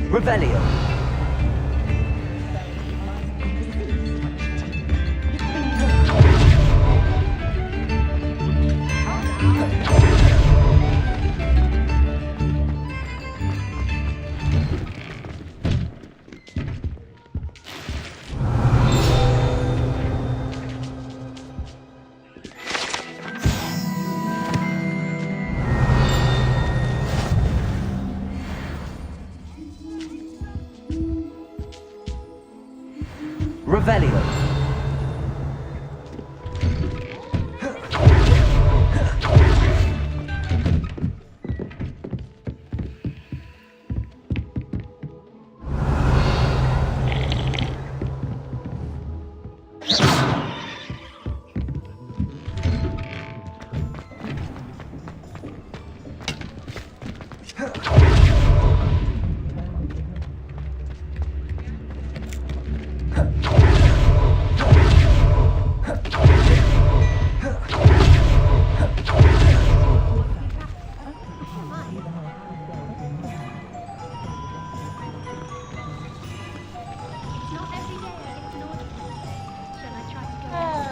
Revelio. Revelio.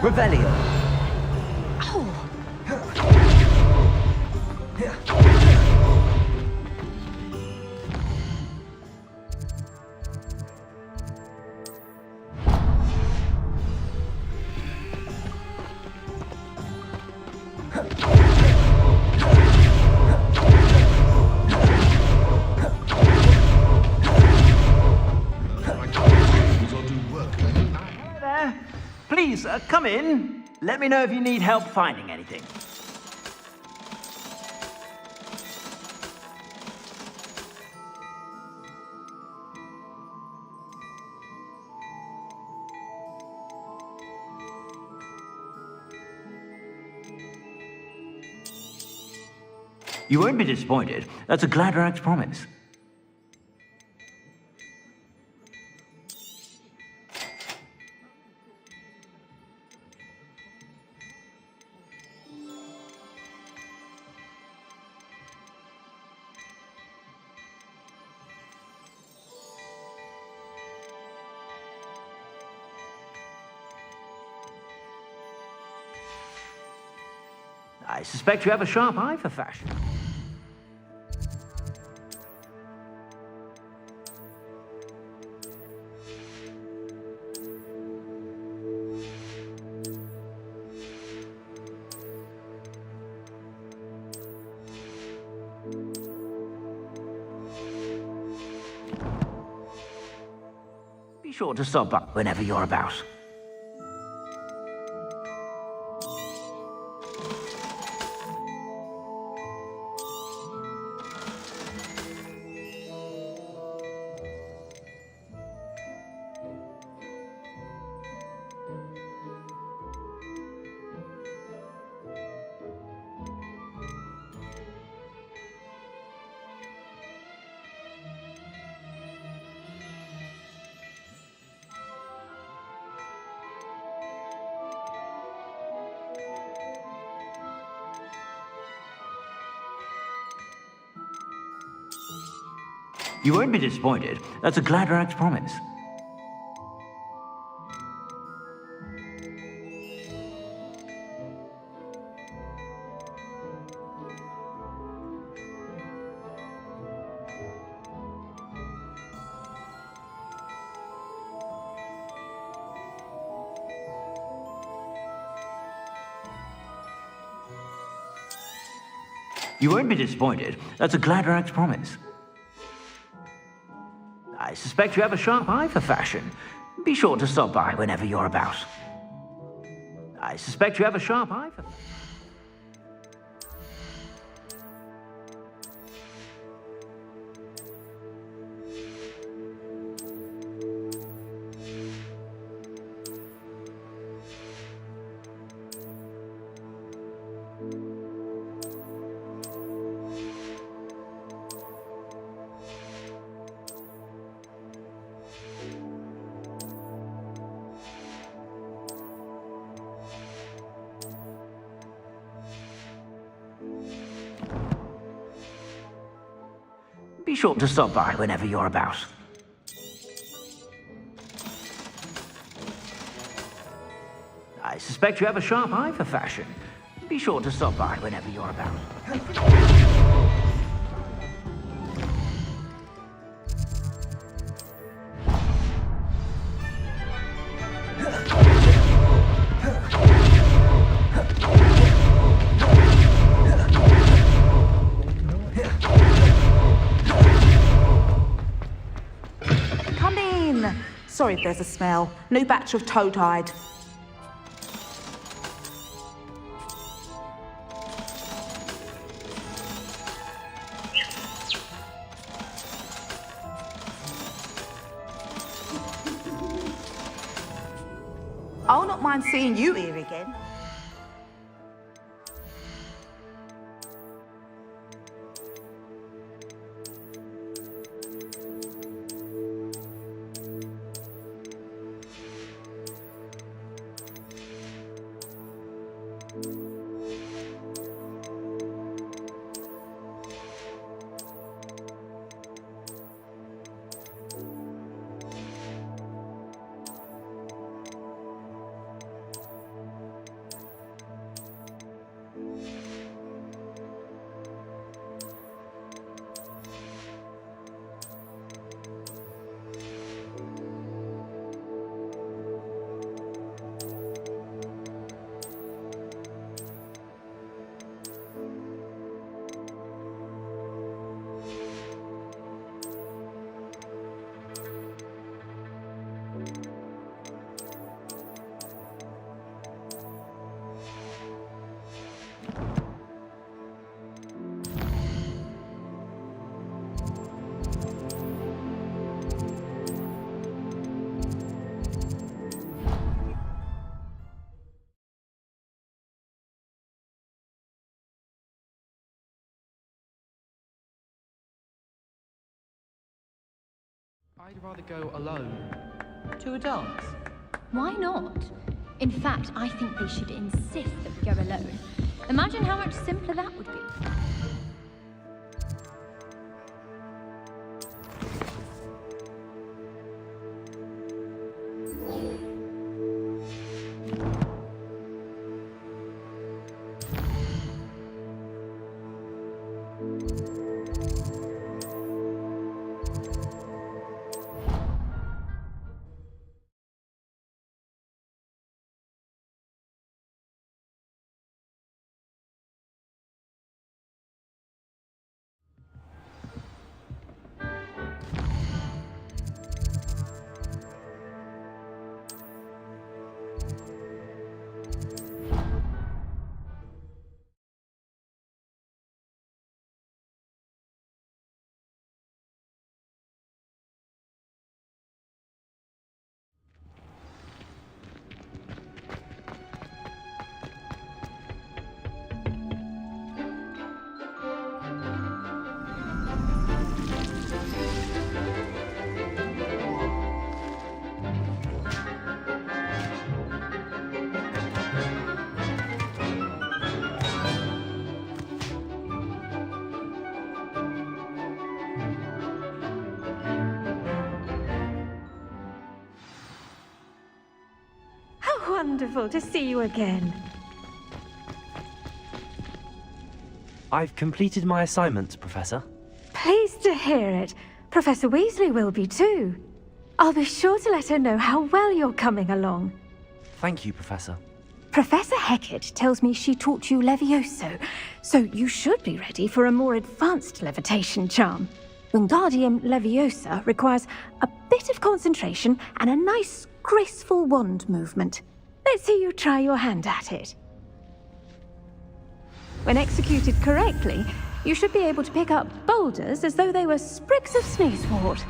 Revelio. Please, come in. Let me know if you need help finding anything. You won't be disappointed. That's a Gladrax promise. I suspect you have a sharp eye for fashion. Be sure to stop up whenever you're about. You won't be disappointed. That's a Gladrax promise. You won't be disappointed. That's a Gladrax promise. I suspect you have a sharp eye for fashion. Be sure to stop by whenever you're about. I suspect you have a sharp eye for... Be sure to stop by whenever you're about. I suspect you have a sharp eye for fashion. Be sure to stop by whenever you're about. Sorry if there's a smell. New batch of toe-tied. I'll not mind seeing you here again. I'd rather go alone. To a dance? Why not? In fact, I think they should insist that we go alone. Imagine how much simpler that would be. Wonderful to see you again. I've completed my assignment, Professor. Pleased to hear it. Professor Weasley will be too. I'll be sure to let her know how well you're coming along. Thank you, Professor. Professor Hecat tells me she taught you Levioso, so you should be ready for a more advanced levitation charm. Wingardium Leviosa requires a bit of concentration and a nice, graceful wand movement. Let's see you try your hand at it. When executed correctly, you should be able to pick up boulders as though they were sprigs of sneezewort.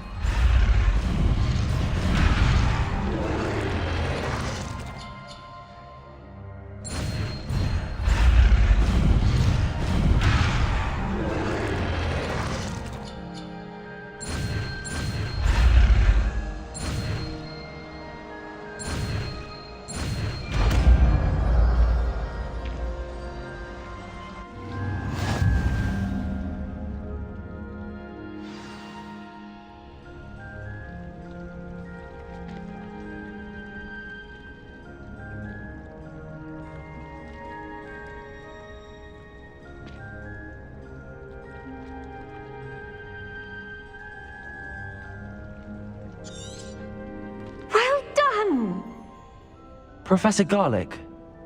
Professor Garlick,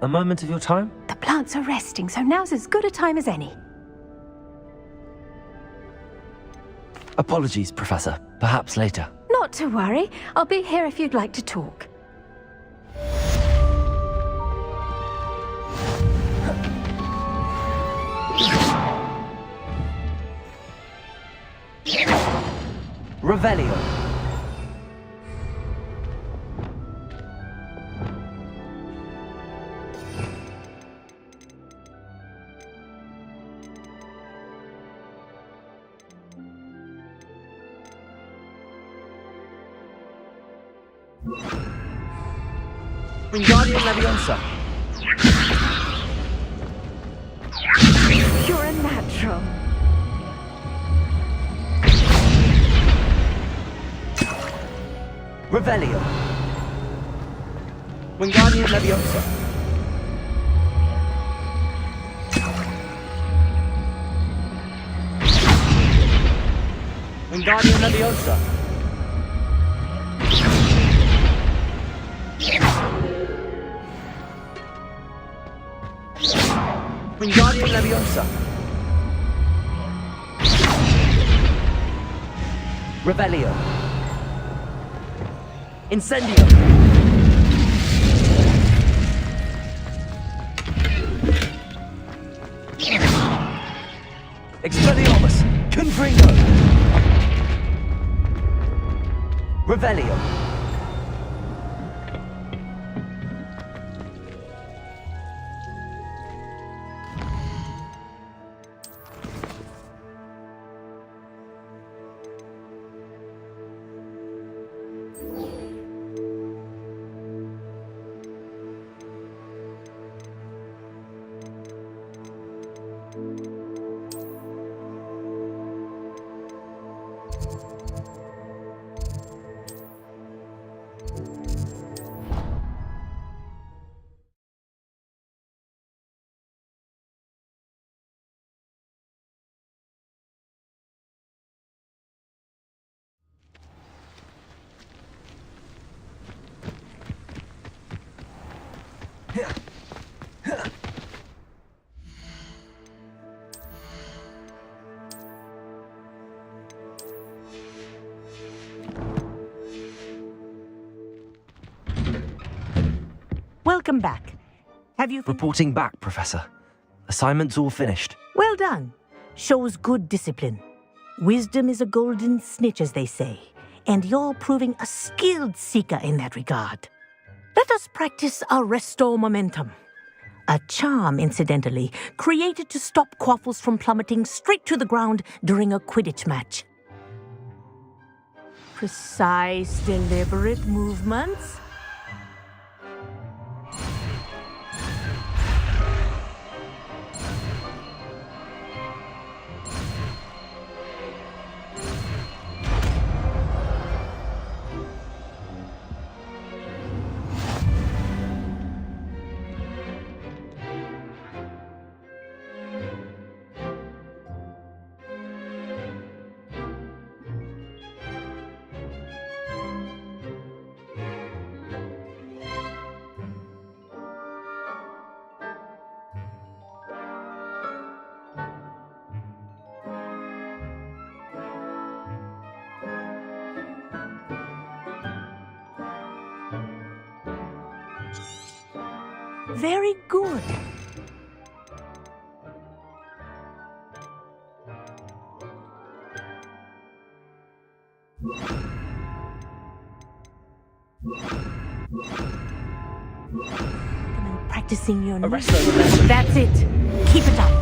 a moment of your time? The plants are resting, so now's as good a time as any. Apologies, Professor. Perhaps later. Not to worry. I'll be here if you'd like to talk. Revelio. Wingardium Leviosa. You're a natural. Revelio. Wingardium Leviosa. Wingardium Leviosa. Wingardium Leviosa. Revelio. Incendio. Expelliarmus. Confringo. Revelio. Welcome back. Have you... Reporting back, Professor. Assignment's all finished. Well done. Shows good discipline. Wisdom is a golden snitch, as they say, and you're proving a skilled seeker in that regard. Let us practice our Restore Momentum. A charm, incidentally, created to stop quaffles from plummeting straight to the ground during a Quidditch match. Precise, deliberate movements. Very good. Practicing your Arresto Revelio. That's it. Keep it up.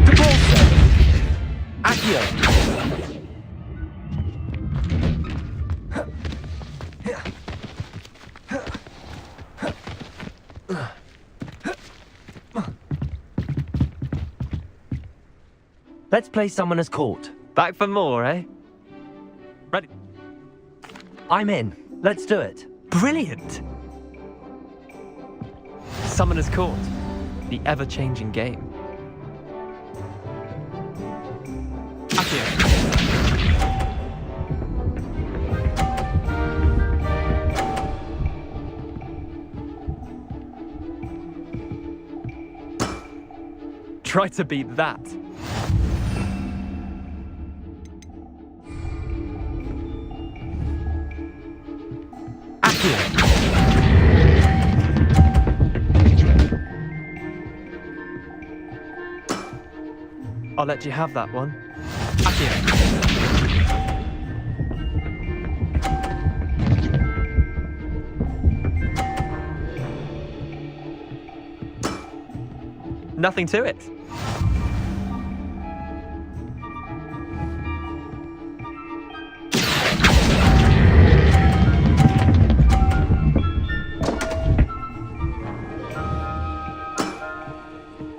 Debolso. Accio. Let's play Summoner's Court. Back for more, eh? Ready? I'm in. Let's do it. Brilliant! Summoner's Court. The ever-changing game. Accio. Try to beat that. I'll let you have that one. Accio. Nothing to it.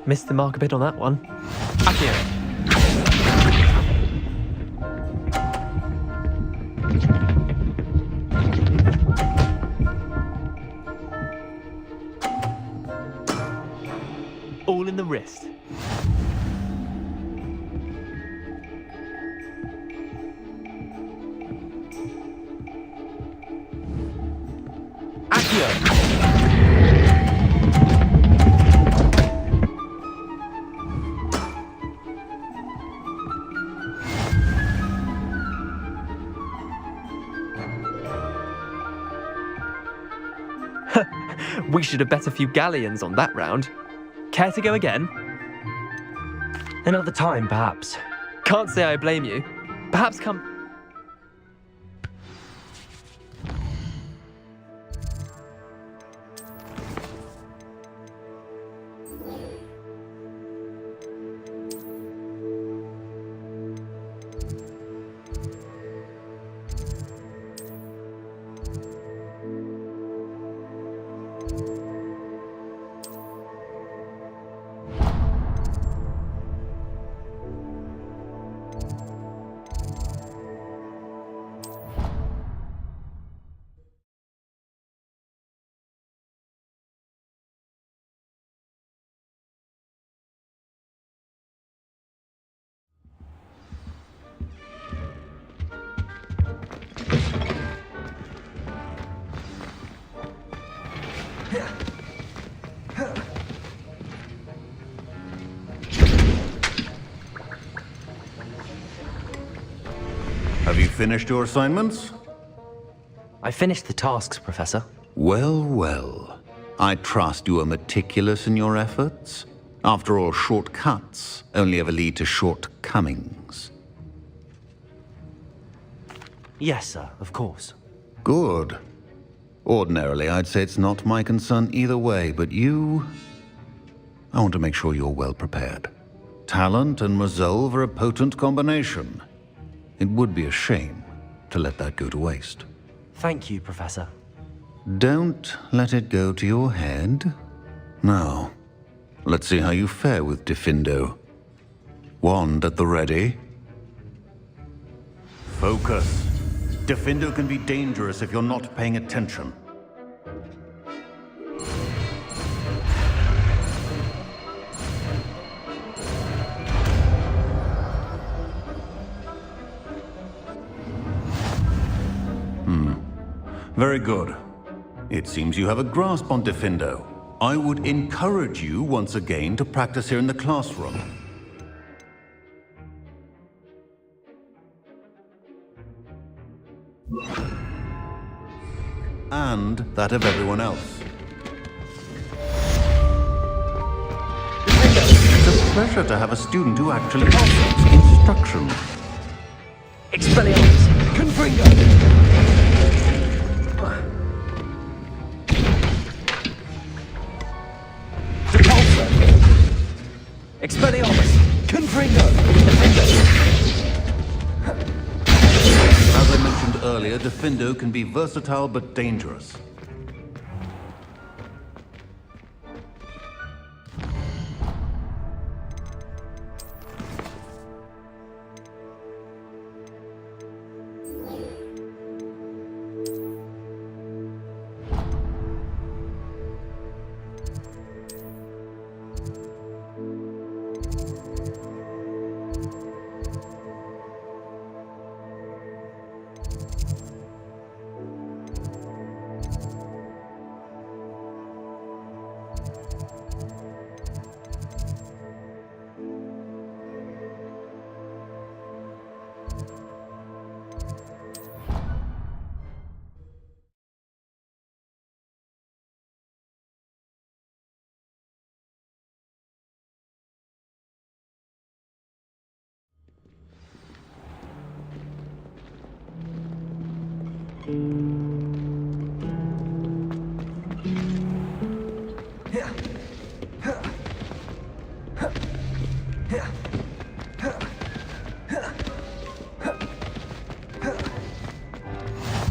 Missed the mark a bit on that one. Accio. All in the wrist. Accio. We should have bet a few galleons on that round. Care to go again? Another time, perhaps. Can't say I blame you. Perhaps come... Have you finished your assignments? I finished the tasks, Professor. Well, well. I trust you are meticulous in your efforts. After all, shortcuts only ever lead to shortcomings. Yes, sir, of course. Good. Ordinarily, I'd say it's not my concern either way, but you... I want to make sure you're well prepared. Talent and resolve are a potent combination. It would be a shame to let that go to waste. Thank you, Professor. Don't let it go to your head. Now, let's see how you fare with Diffindo. Wand at the ready. Focus. Diffindo can be dangerous if you're not paying attention. Very good. It seems you have a grasp on Diffindo. I would encourage you once again to practice here in the classroom. and that of everyone else. It's a pleasure to have a student who actually follows instructions. Expelliarmus. Confringo. Depulso. Expelliarmus. Confringo. As I mentioned earlier, Diffindo can be versatile but dangerous.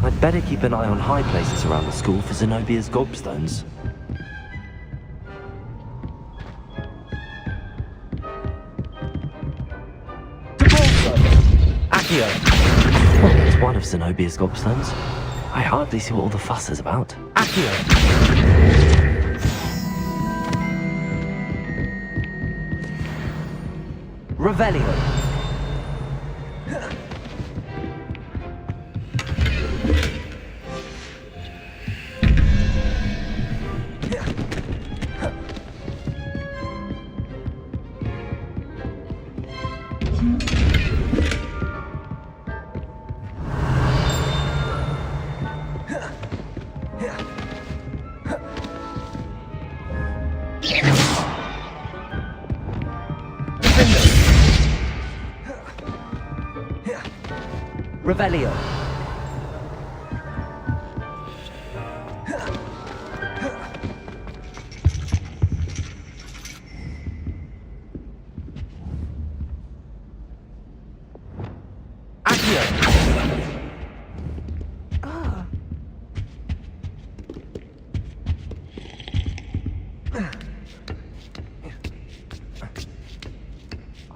I'd better keep an eye on high places around the school for Zenobia's gobstones. Accio. It's one of Zenobia's gobstones. I hardly see what all the fuss is about. Accio. Revelio. Revelio. Accio.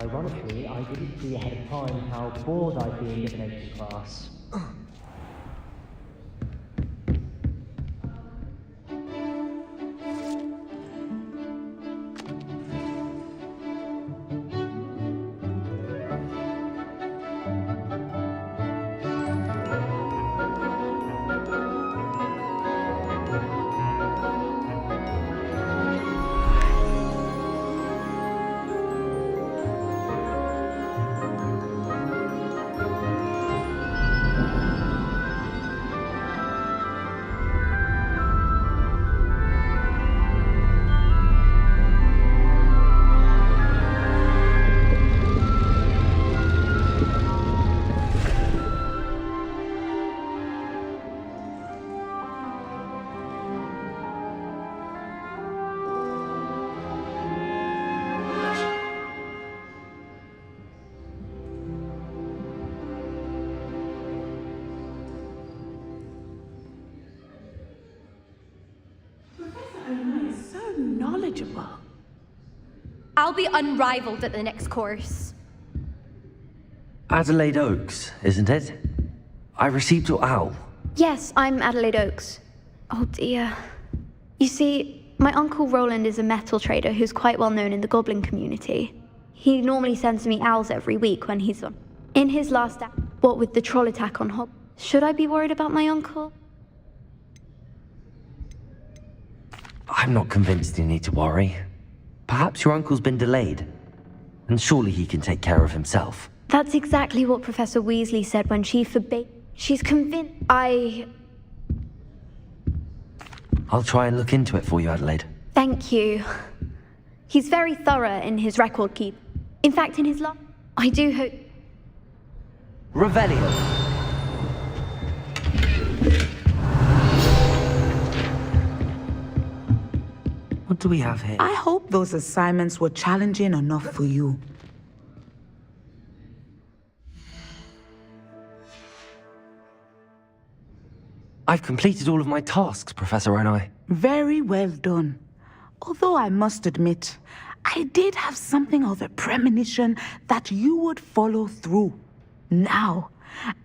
Ironically, I didn't see ahead of time how bored I'd be in given ancient class. I'll be unrivaled at the next course. Adelaide Oaks, isn't it? I received your owl. Yes, I'm Adelaide Oaks. Oh dear. You see, my uncle Roland is a metal trader who's quite well known in the goblin community. He normally sends me owls every week when he's on. In his last act, what with the troll attack on Hogwarts, should I be worried about my uncle? I'm not convinced you need to worry. Perhaps your uncle's been delayed, and surely he can take care of himself. That's exactly what Professor Weasley said when she forbade. She's convinced I'll try and look into it for you, Adelaide. Thank you. He's very thorough in his record keep. In fact, in his I do hope... Revelio. What do we have here? I hope those assignments were challenging enough for you. I've completed all of my tasks, Professor Onai. Very well done. Although I must admit, I did have something of a premonition that you would follow through. Now,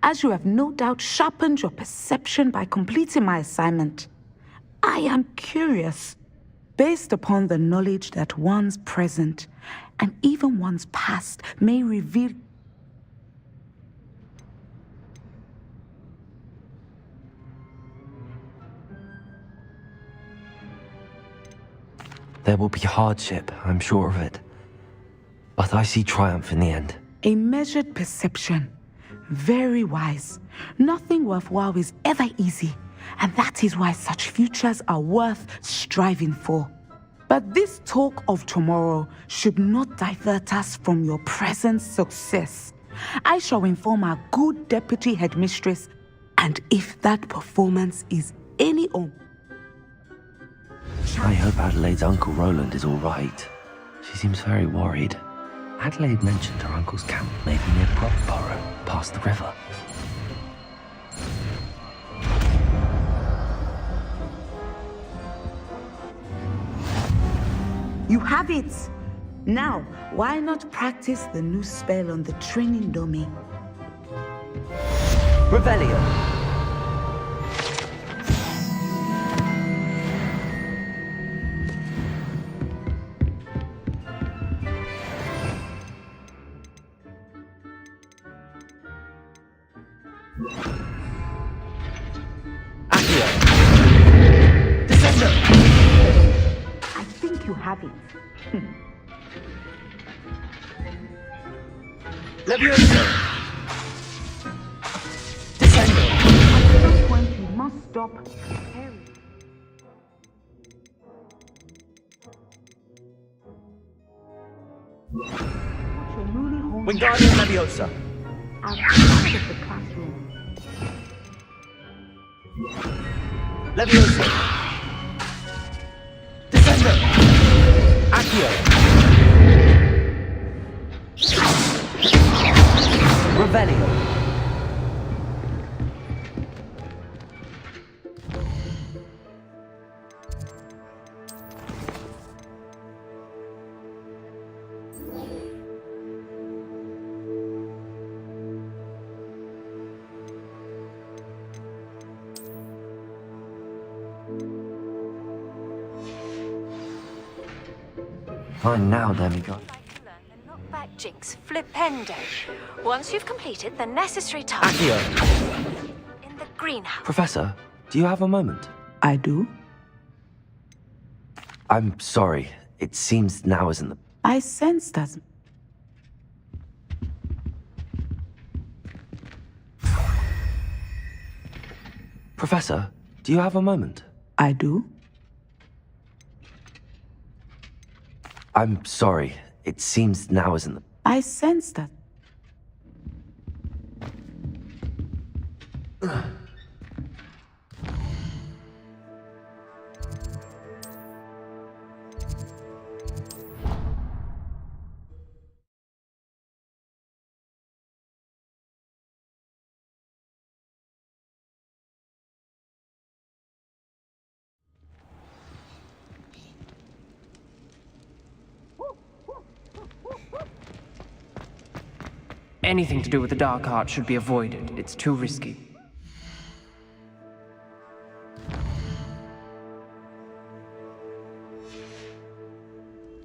as you have no doubt sharpened your perception by completing my assignment, I am curious, based upon the knowledge that one's present and even one's past may reveal. There will be hardship, I'm sure of it. But I see triumph in the end. A measured perception. Very wise. Nothing worthwhile is ever easy, and that is why such futures are worth striving for. But this talk of tomorrow should not divert us from your present success. I shall inform our good deputy headmistress, and if that performance is any I hope Adelaide's Uncle Roland is all right. She seems very worried. Adelaide mentioned her uncle's camp may be near Brockborough, past the river. You have it! Now, why not practice the new spell on the training dummy? Revelio. I think you have it. Levioso. Descendo. At some point, you must stop. Wingardium Leviosa. Outside of the classroom. Levioso. Descendo. Accio. Revelio. Fine now, demigod. Knockback jinx flipendo. Once you've completed the necessary task Accio. in the greenhouse. Professor, do you have a moment? I do? I'm sorry. It seems now isn't the... I sense that. Professor, do you have a moment? I do? I'm sorry. It seems now isn't the... I sense that. Anything to do with the dark art should be avoided. It's too risky.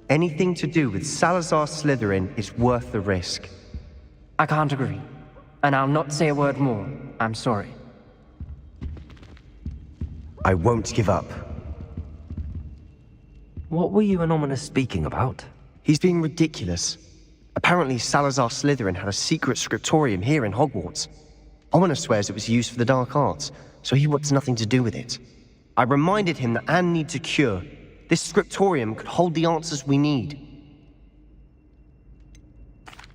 Anything to do with Salazar Slytherin is worth the risk. I can't agree. And I'll not say a word more. I'm sorry. I won't give up. What were you and Ominous speaking about? He's being ridiculous. Apparently, Salazar Slytherin had a secret scriptorium here in Hogwarts. Ominous swears it was used for the dark arts, so he wants nothing to do with it. I reminded him that Anne needs a cure. This scriptorium could hold the answers we need.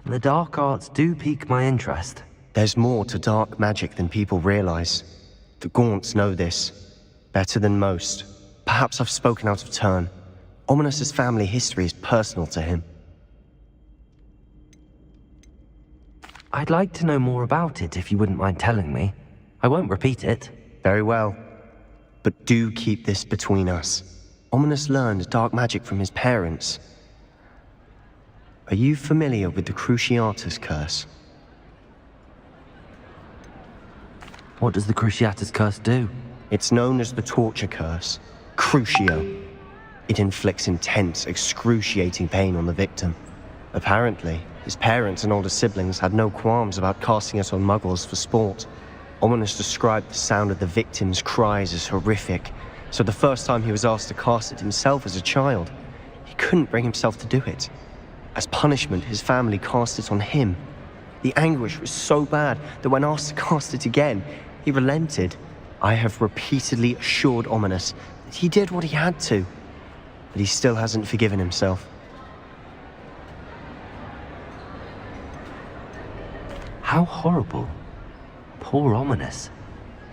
The dark arts do pique my interest. There's more to dark magic than people realize. The Gaunts know this. Better than most. Perhaps I've spoken out of turn. Ominous's family history is personal to him. I'd like to know more about it if you wouldn't mind telling me. I won't repeat it. Very well. But do keep this between us. Ominous learned dark magic from his parents. Are you familiar with the Cruciatus Curse? What does the Cruciatus Curse do? It's known as the Torture Curse. Crucio. It inflicts intense, excruciating pain on the victim. Apparently, his parents and older siblings had no qualms about casting it on muggles for sport. Ominous described the sound of the victim's cries as horrific, so the first time he was asked to cast it himself as a child, he couldn't bring himself to do it. As punishment, his family cast it on him. The anguish was so bad that when asked to cast it again, he relented. I have repeatedly assured Ominous that he did what he had to, but he still hasn't forgiven himself. How horrible. Poor Ominous.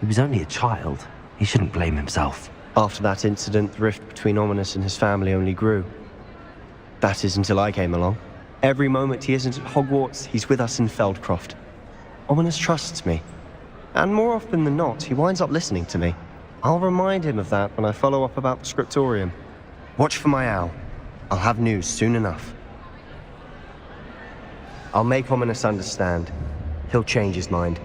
He was only a child. He shouldn't blame himself. After that incident, the rift between Ominous and his family only grew. That is until I came along. Every moment he isn't at Hogwarts, he's with us in Feldcroft. Ominous trusts me. And more often than not, he winds up listening to me. I'll remind him of that when I follow up about the scriptorium. Watch for my owl. I'll have news soon enough. I'll make Ominous understand. He'll change his mind.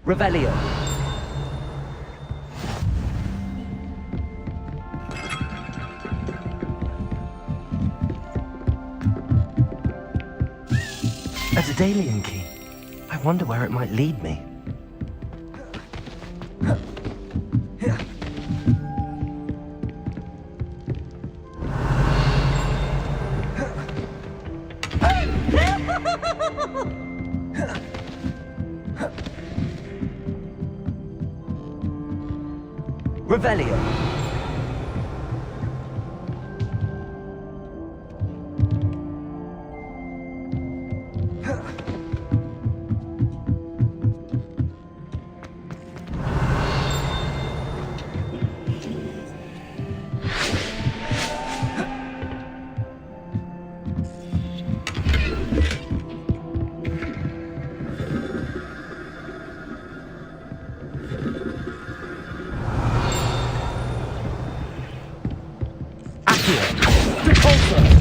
Revelio. A Daedalian key. I wonder where it might lead me. Revelio.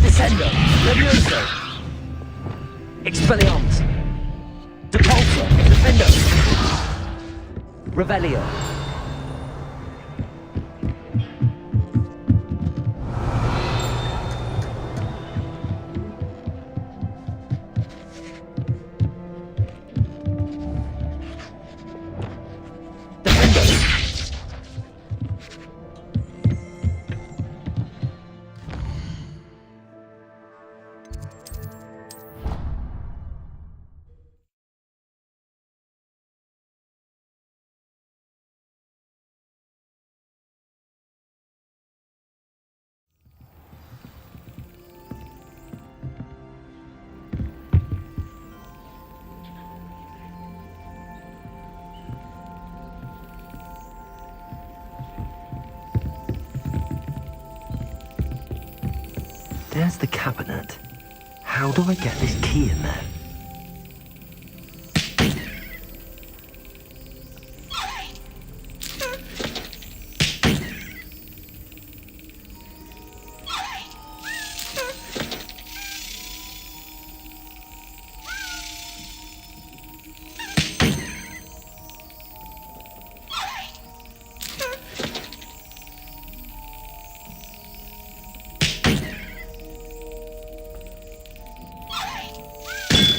Descendo! Levioso! Expelliarmus! Depulso! Defendo! Revelio. There's the cabinet. How do I get this key in there?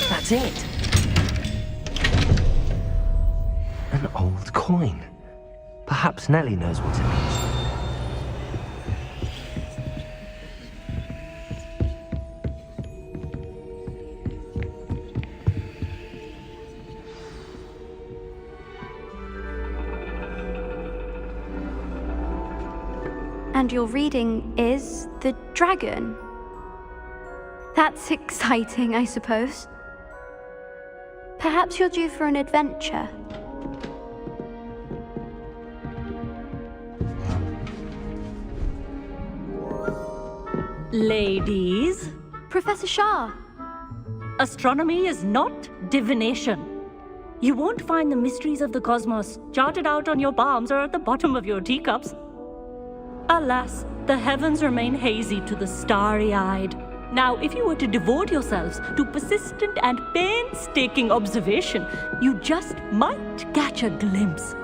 That's it. An old coin. Perhaps Nellie knows what it means. And your reading is the dragon. That's exciting, I suppose. Perhaps you're due for an adventure. Ladies, Professor Shah. astronomy is not divination. You won't find the mysteries of the cosmos charted out on your palms or at the bottom of your teacups. Alas, the heavens remain hazy to the starry-eyed. Now, if you were to devote yourselves to persistent and painstaking observation, you just might catch a glimpse.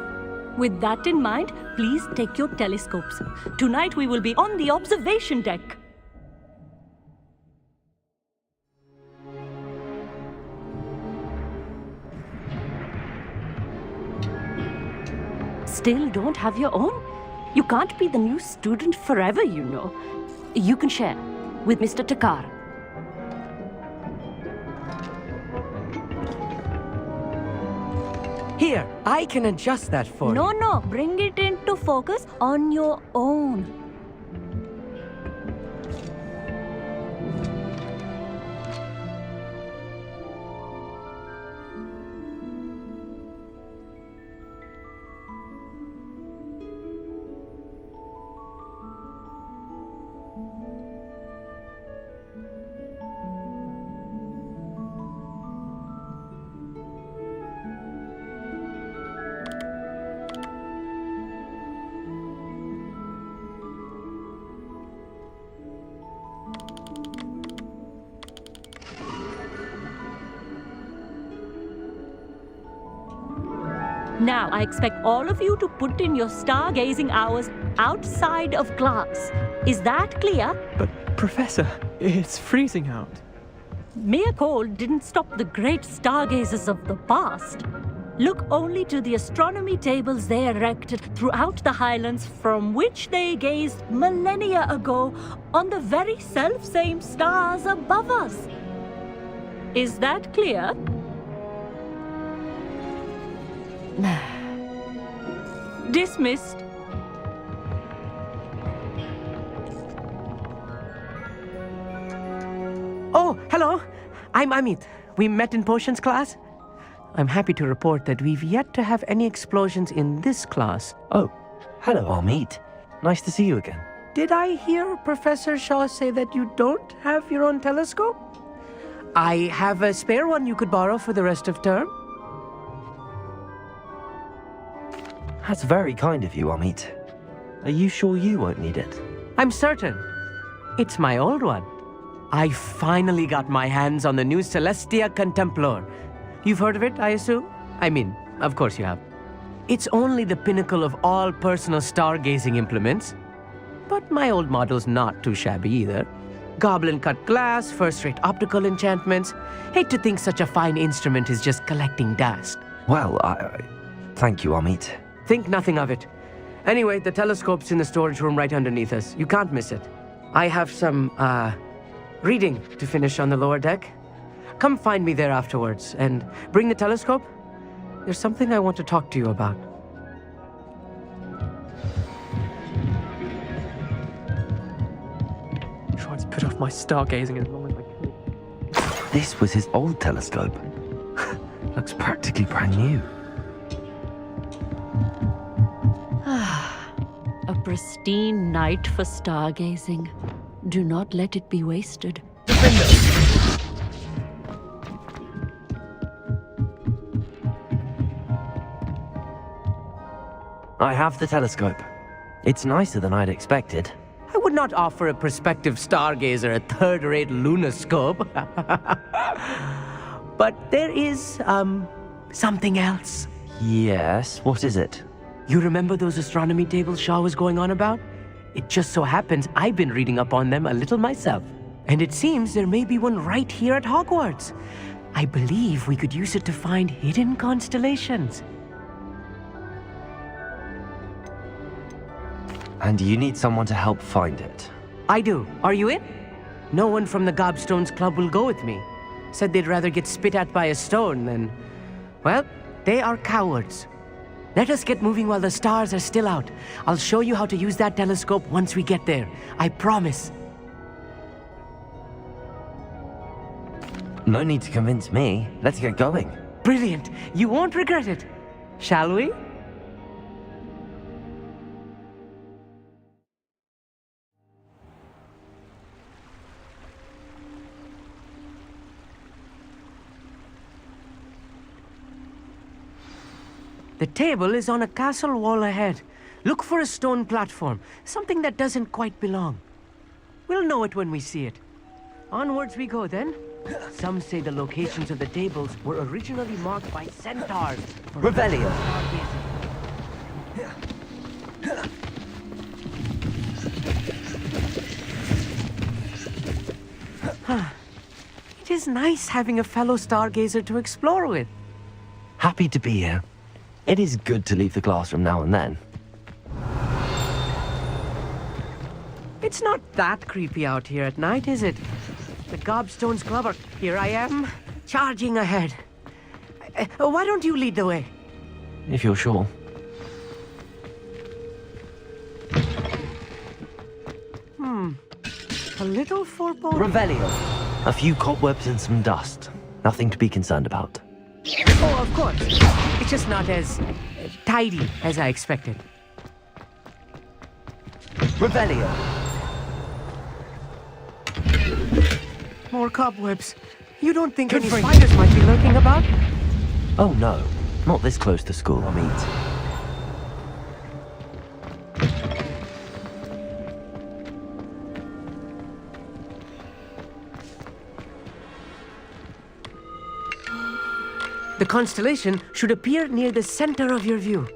With that in mind, please take your telescopes. Tonight we will be on the observation deck. Still don't have your own? You can't be the new student forever, you know. You can share with Mr. Takar. Here, I can adjust that for you. No, bring it into focus on your own. Now, I expect all of you to put in your stargazing hours outside of class. Is that clear? But, Professor, it's freezing out. Mere cold didn't stop the great stargazers of the past. Look only to the astronomy tables they erected throughout the highlands from which they gazed millennia ago on the very self-same stars above us. Is that clear? Dismissed. Oh, hello. I'm Amit. We met in potions class. I'm happy to report that we've yet to have any explosions in this class. Oh, hello, Amit. Nice to see you again. Did I hear Professor Shaw say that you don't have your own telescope? I have a spare one you could borrow for the rest of term. That's very kind of you, Amit. Are you sure you won't need it? I'm certain. It's my old one. I finally got my hands on the new Celestia Contemplar. You've heard of it, I assume? I mean, of course you have. It's only the pinnacle of all personal stargazing implements. But my old model's not too shabby either. Goblin-cut glass, first-rate optical enchantments. Hate to think such a fine instrument is just collecting dust. Well, thank you, Amit. Think nothing of it. Anyway, the telescope's in the storage room right underneath us. You can't miss it. I have some, reading to finish on the lower deck. Come find me there afterwards, and bring the telescope. There's something I want to talk to you about. Try to put off my stargazing as long as I could. This was his old telescope. Looks practically brand new. A pristine night for stargazing. Do not let it be wasted. I have the telescope. It's nicer than I'd expected. I would not offer a prospective stargazer a third-rate lunoscope. But there is, something else. Yes, what is it? You remember those astronomy tables Shaw was going on about? It just so happens I've been reading up on them a little myself. And it seems there may be one right here at Hogwarts. I believe we could use it to find hidden constellations. And you need someone to help find it. I do. Are you in? No one from the Gobstones Club will go with me. Said they'd rather get spit at by a stone than... Well, they are cowards. Let us get moving while the stars are still out. I'll show you how to use that telescope once we get there. I promise. No need to convince me. Let's get going. Brilliant. You won't regret it. Shall we? The table is on a castle wall ahead. Look for a stone platform, something that doesn't quite belong. We'll know it when we see it. Onwards we go then. Some say the locations of the tables were originally marked by centaurs. Revelio. It is nice having a fellow stargazer to explore with. Happy to be here. It is good to leave the classroom now and then. It's not that creepy out here at night, is it? The Gobstones Club are... Here I am, charging ahead. Why don't you lead the way? If you're sure. A little foreboding. Revelio. A few cobwebs and some dust. Nothing to be concerned about. Oh, of course. It's just not as tidy as I expected. Revelio. More cobwebs. You don't think any spiders might be lurking about? Oh no, not this close to school, I mean. The constellation should appear near the center of your view.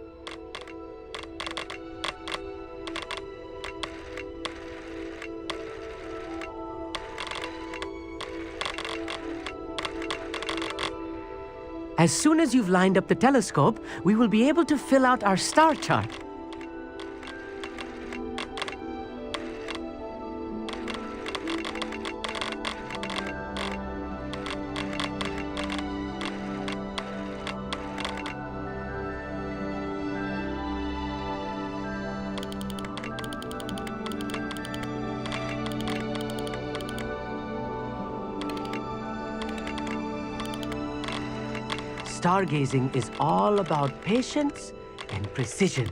As soon as you've lined up the telescope, we will be able to fill out our star chart. Stargazing is all about patience and precision.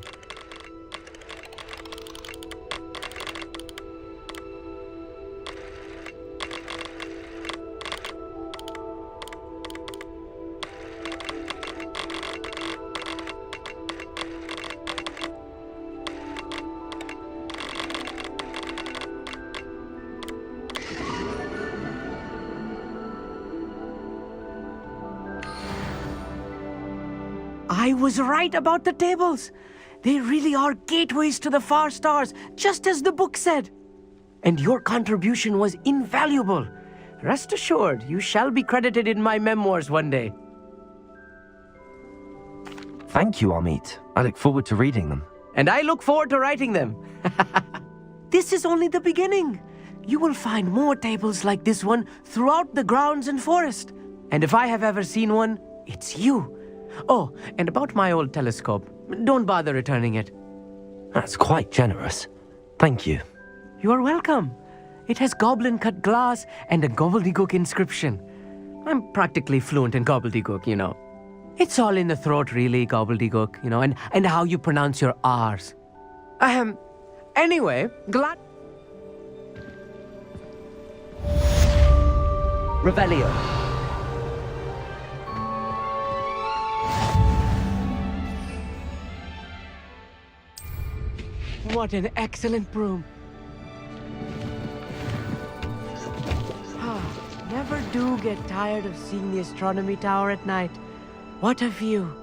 I was right about the tables. They really are gateways to the far stars, just as the book said. And your contribution was invaluable. Rest assured, you shall be credited in my memoirs one day. Thank you, Amit. I look forward to reading them. And I look forward to writing them. This is only the beginning. You will find more tables like this one throughout the grounds and forest. And if I have ever seen one, it's you. Oh, and about my old telescope, don't bother returning it. That's quite generous. Thank you. You are welcome. It has goblin-cut glass and a gobbledygook inscription. I'm practically fluent in gobbledygook, you know. It's all in the throat, really, gobbledygook, you know, and how you pronounce your R's. Anyway, glad... Revelio. What an excellent broom. Never do get tired of seeing the astronomy tower at night. What a view.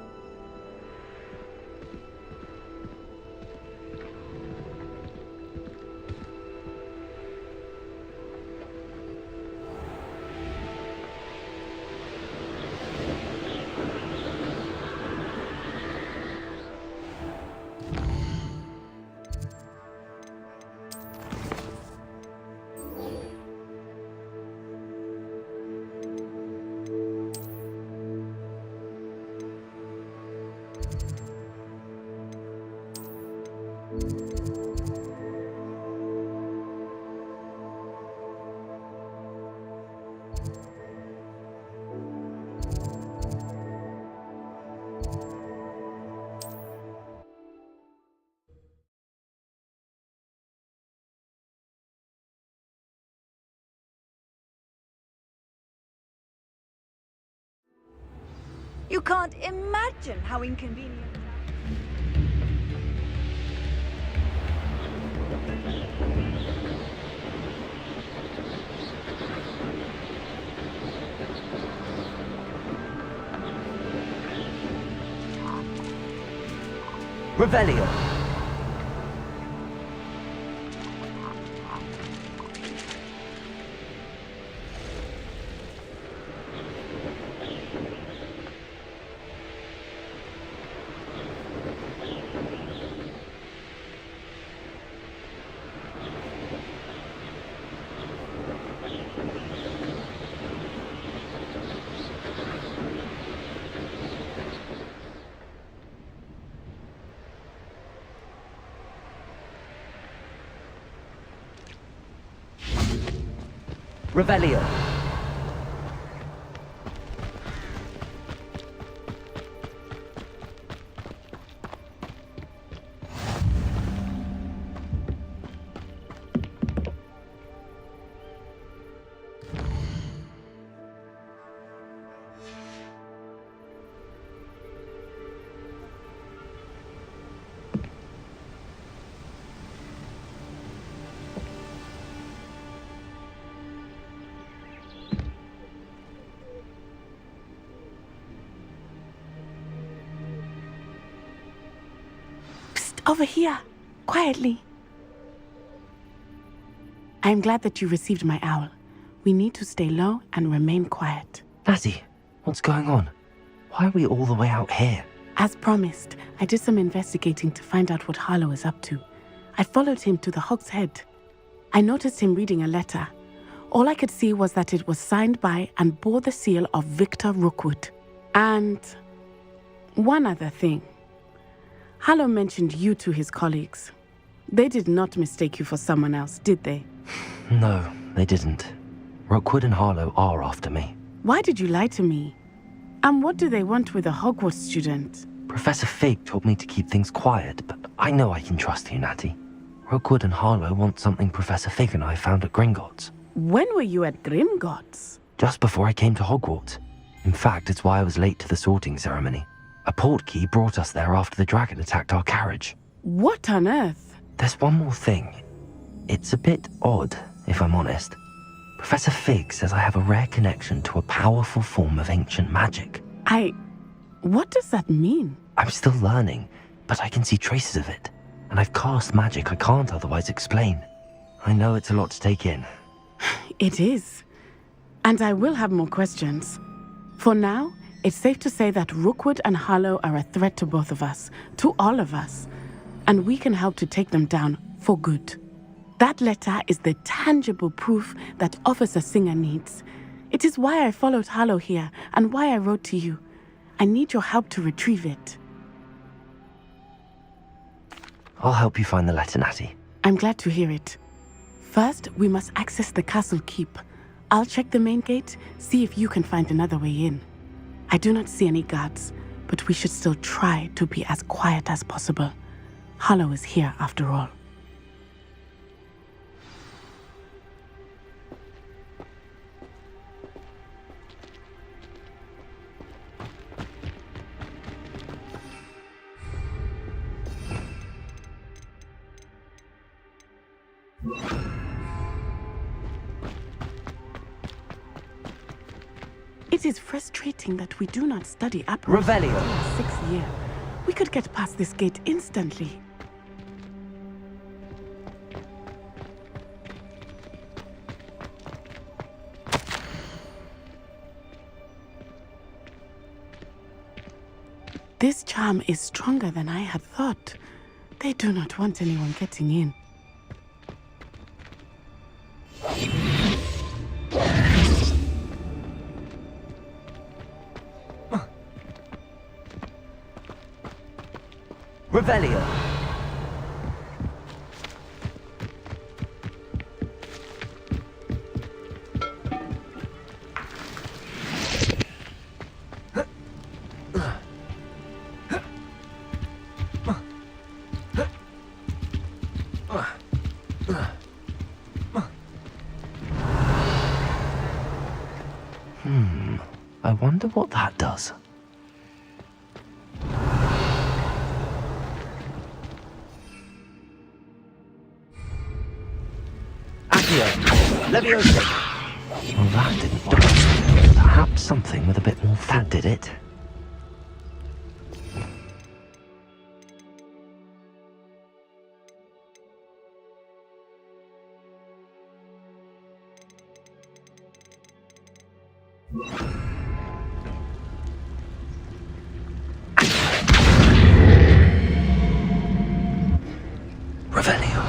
You can't imagine how inconvenient. Revelio. Revelio. Over here, quietly. I am glad that you received my owl. We need to stay low and remain quiet. Natty, what's going on? Why are we all the way out here? As promised, I did some investigating to find out what Harlow is up to. I followed him to the Hog's Head. I noticed him reading a letter. All I could see was that it was signed by and bore the seal of Victor Rookwood. And one other thing. Harlow mentioned you to his colleagues. They did not mistake you for someone else, did they? No, they didn't. Rookwood and Harlow are after me. Why did you lie to me? And what do they want with a Hogwarts student? Professor Fig told me to keep things quiet, but I know I can trust you, Natty. Rookwood and Harlow want something Professor Fig and I found at Gringotts. When were you at Gringotts? Just before I came to Hogwarts. In fact, it's why I was late to the sorting ceremony. A portkey brought us there after the dragon attacked our carriage. What on earth? There's one more thing. It's a bit odd, if I'm honest. Professor Fig says I have a rare connection to a powerful form of ancient magic. What does that mean? I'm still learning, but I can see traces of it. And I've cast magic I can't otherwise explain. I know it's a lot to take in. It is. And I will have more questions. For now, it's safe to say that Rookwood and Harlow are a threat to both of us, to all of us, and we can help to take them down for good. That letter is the tangible proof that Officer Singer needs. It is why I followed Harlow here and why I wrote to you. I need your help to retrieve it. I'll help you find the letter, Natty. I'm glad to hear it. First, we must access the castle keep. I'll check the main gate, see if you can find another way in. I do not see any guards, but we should still try to be as quiet as possible. Harlow is here after all. It is frustrating that we do not study apparatus Revelio. in our 6th year. We could get past this gate instantly. This charm is stronger than I had thought. They do not want anyone getting in. Revelio. I wonder what that does. Leviosa. Well, that didn't work. Perhaps something with a bit more fat did it. Revelio.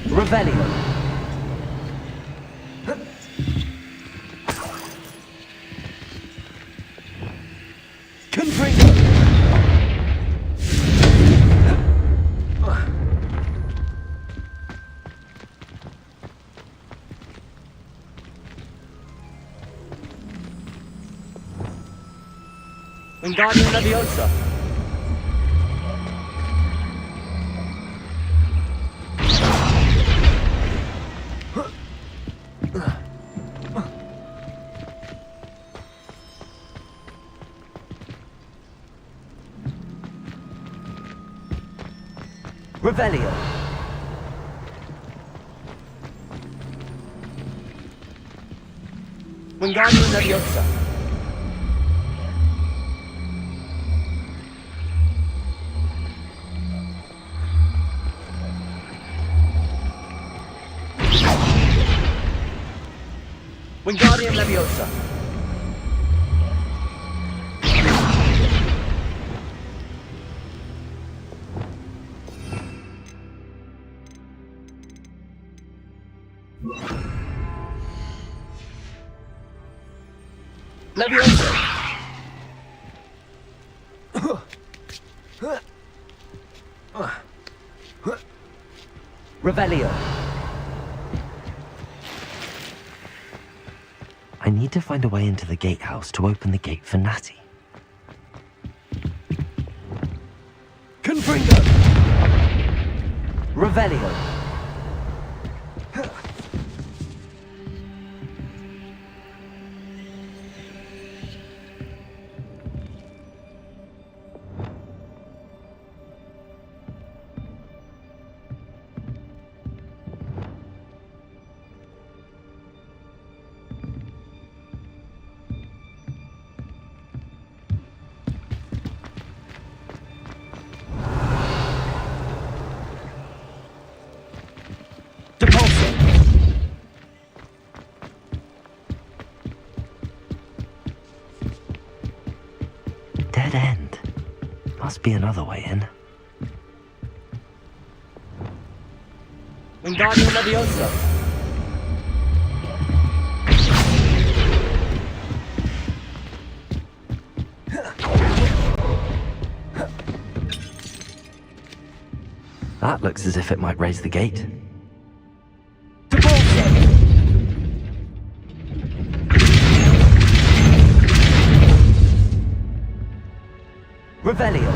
Revelio. Confringo. Wingardium Leviosa. Revelio. Wingardium Leviosa. Wingardium Leviosa. Leviosa. Revelio. I need to find a way into the gatehouse to open the gate for Natty. Confringo. Revelio. Dead end. Must be another way in. Wingardium Leviosa. That looks as if it might raise the gate. Revelio.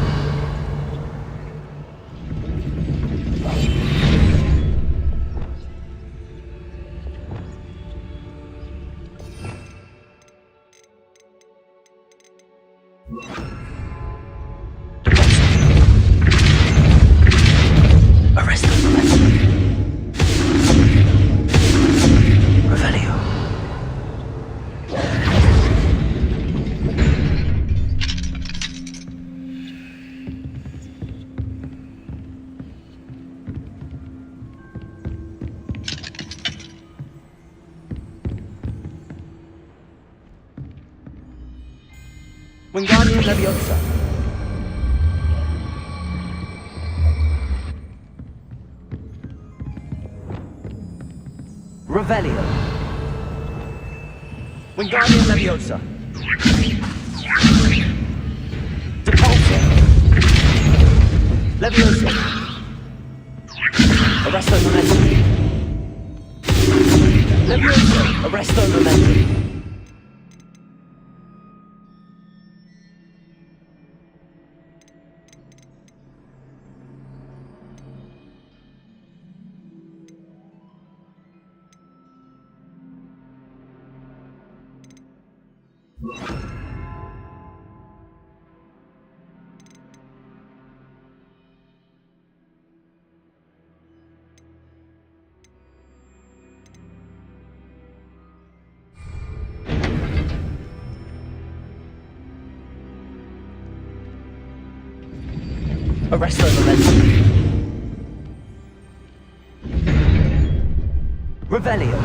Arrest them. Wingardium Leviosa. Revelio. Wingardium Leviosa. Depulso. Leviosa. Arresto Momentum. Leviosa. Arresto Momentum. Arresto Momentum. Revelio.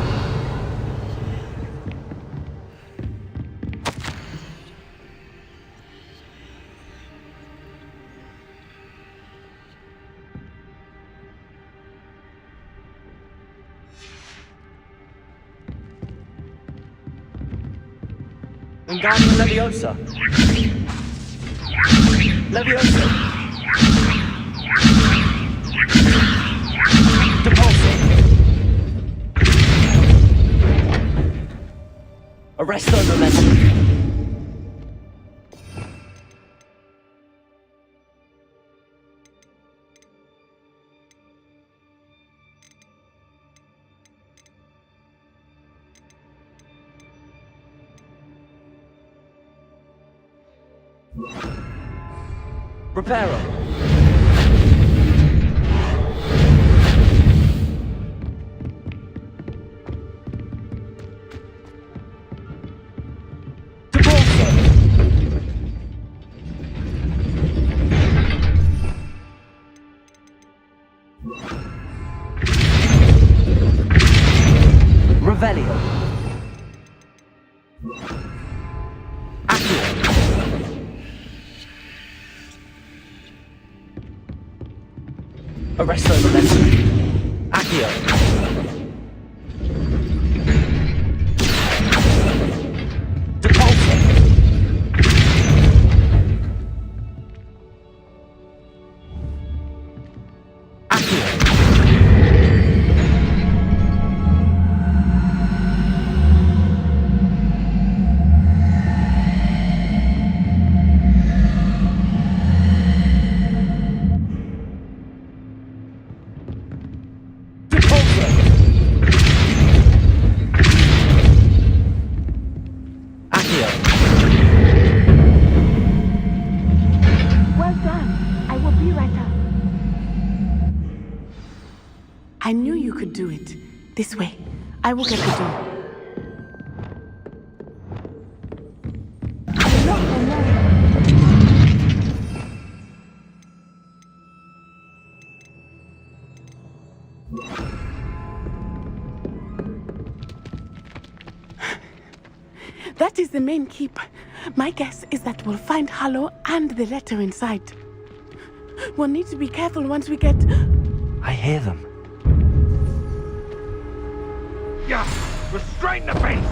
Wingardium Leviosa. Leviosa. Depulso. Arresto Momentum. Reparo. Depulso. Revelio. Accio. Arresto Momentum. Accio. Depulso. Accio. Well done. I will be right up. I knew you could do it. This way. I will get the door. That is the main keep. My guess is that we'll find Hallow and the letter inside. We'll need to be careful once we get... I hear them. Yeah, restrain the beast!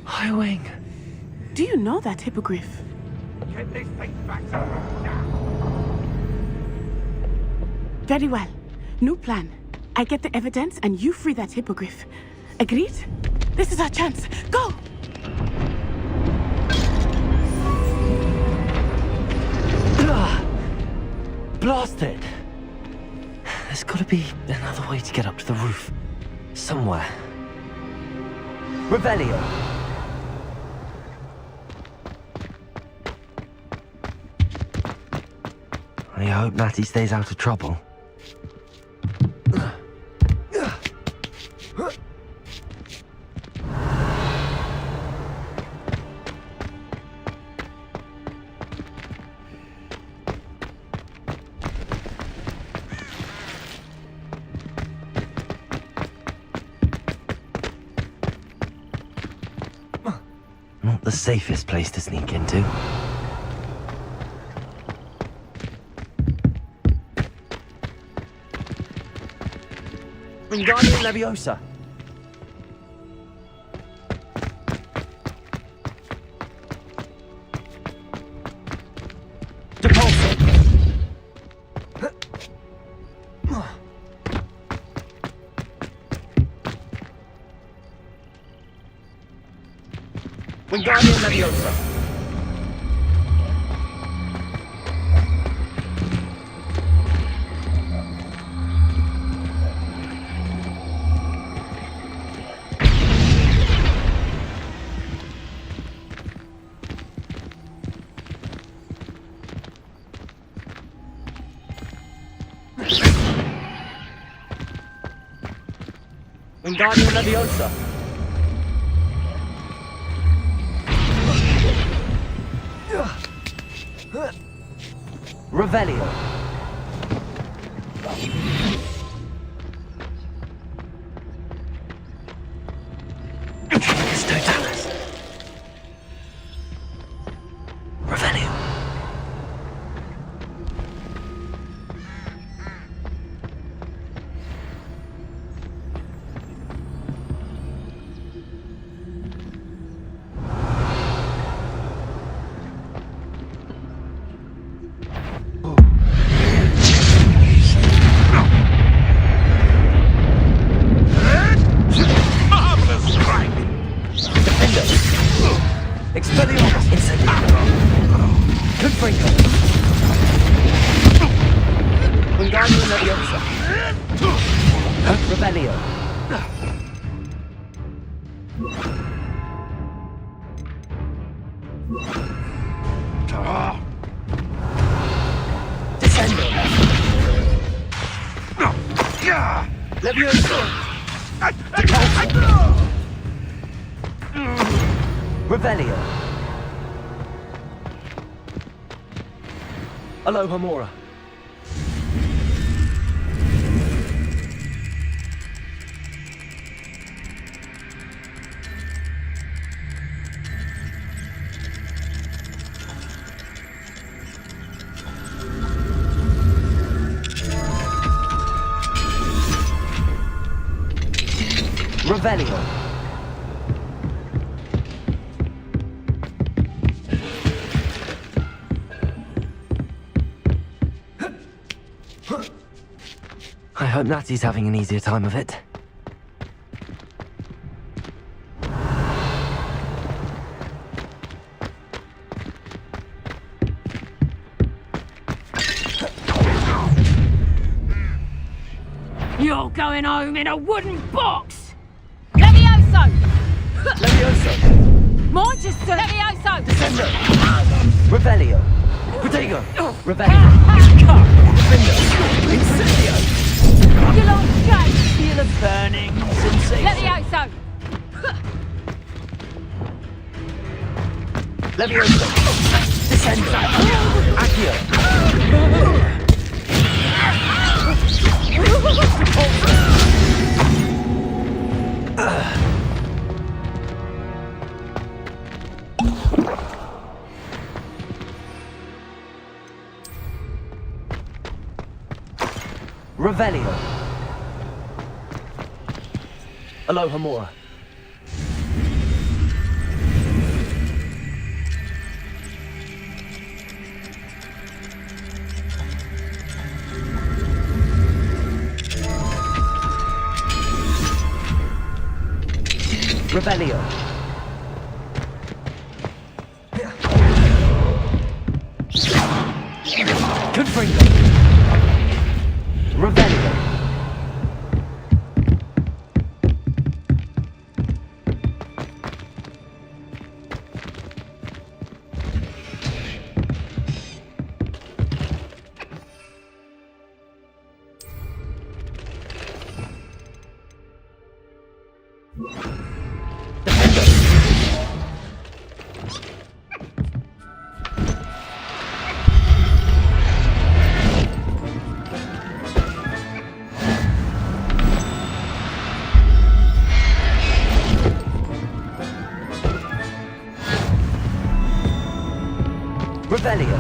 Highwing. Do you know that hippogriff? Get this thing back to Very well. New plan. I get the evidence and you free that hippogriff. Agreed? This is our chance. Go! Blasted! There's gotta be another way to get up to the roof. Somewhere. Revelio. I hope Natty stays out of trouble. Not the safest place to sneak into. Wingardium Leviosa. Wingardium Leviosa. Wingardium Leviosa. Revelio. Totalis. Revelio. Revelio. Alohomora. Revelio. I hope Natty's having an easier time of it. You're going home in a wooden box! Levioso! Levioso. Manchester! Levioso! Descendo. Revelio. Protego. Revelio. Defender. Incendio. You like cake? Feel the burning sensation. Levioso! Levioso. Descendo. Accio. Revelio. Alohomora. Revelio. Confringo. Revelio. Defender. Revelio.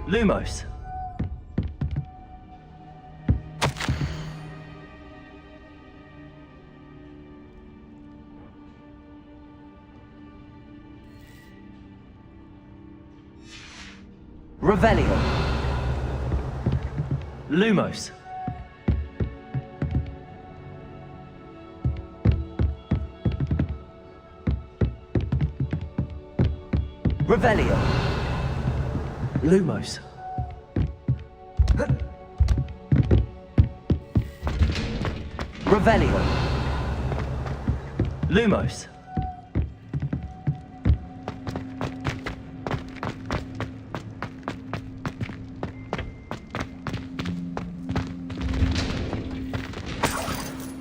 Lumos. Revelio. Lumos. Revelio. Lumos. Revelio. Lumos.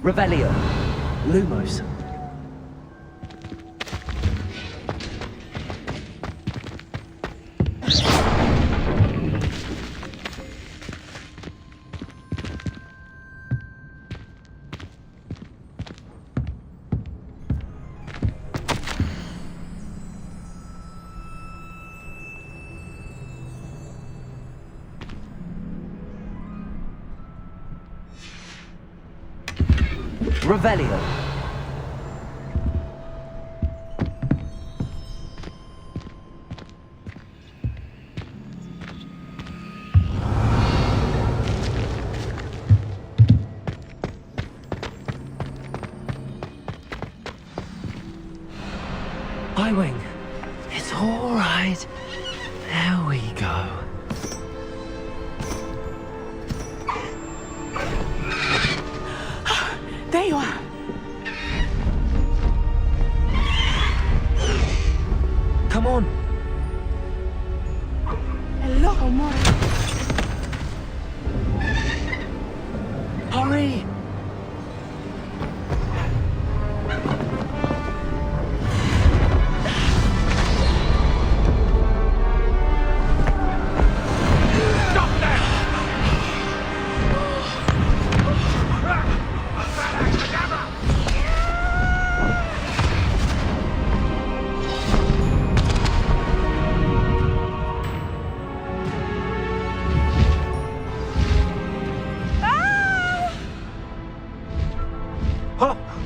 Revelio. Lumos. Revelio. I-Wing. It's all right. There we go. There you are. Come on. Hello, Amore. Hurry.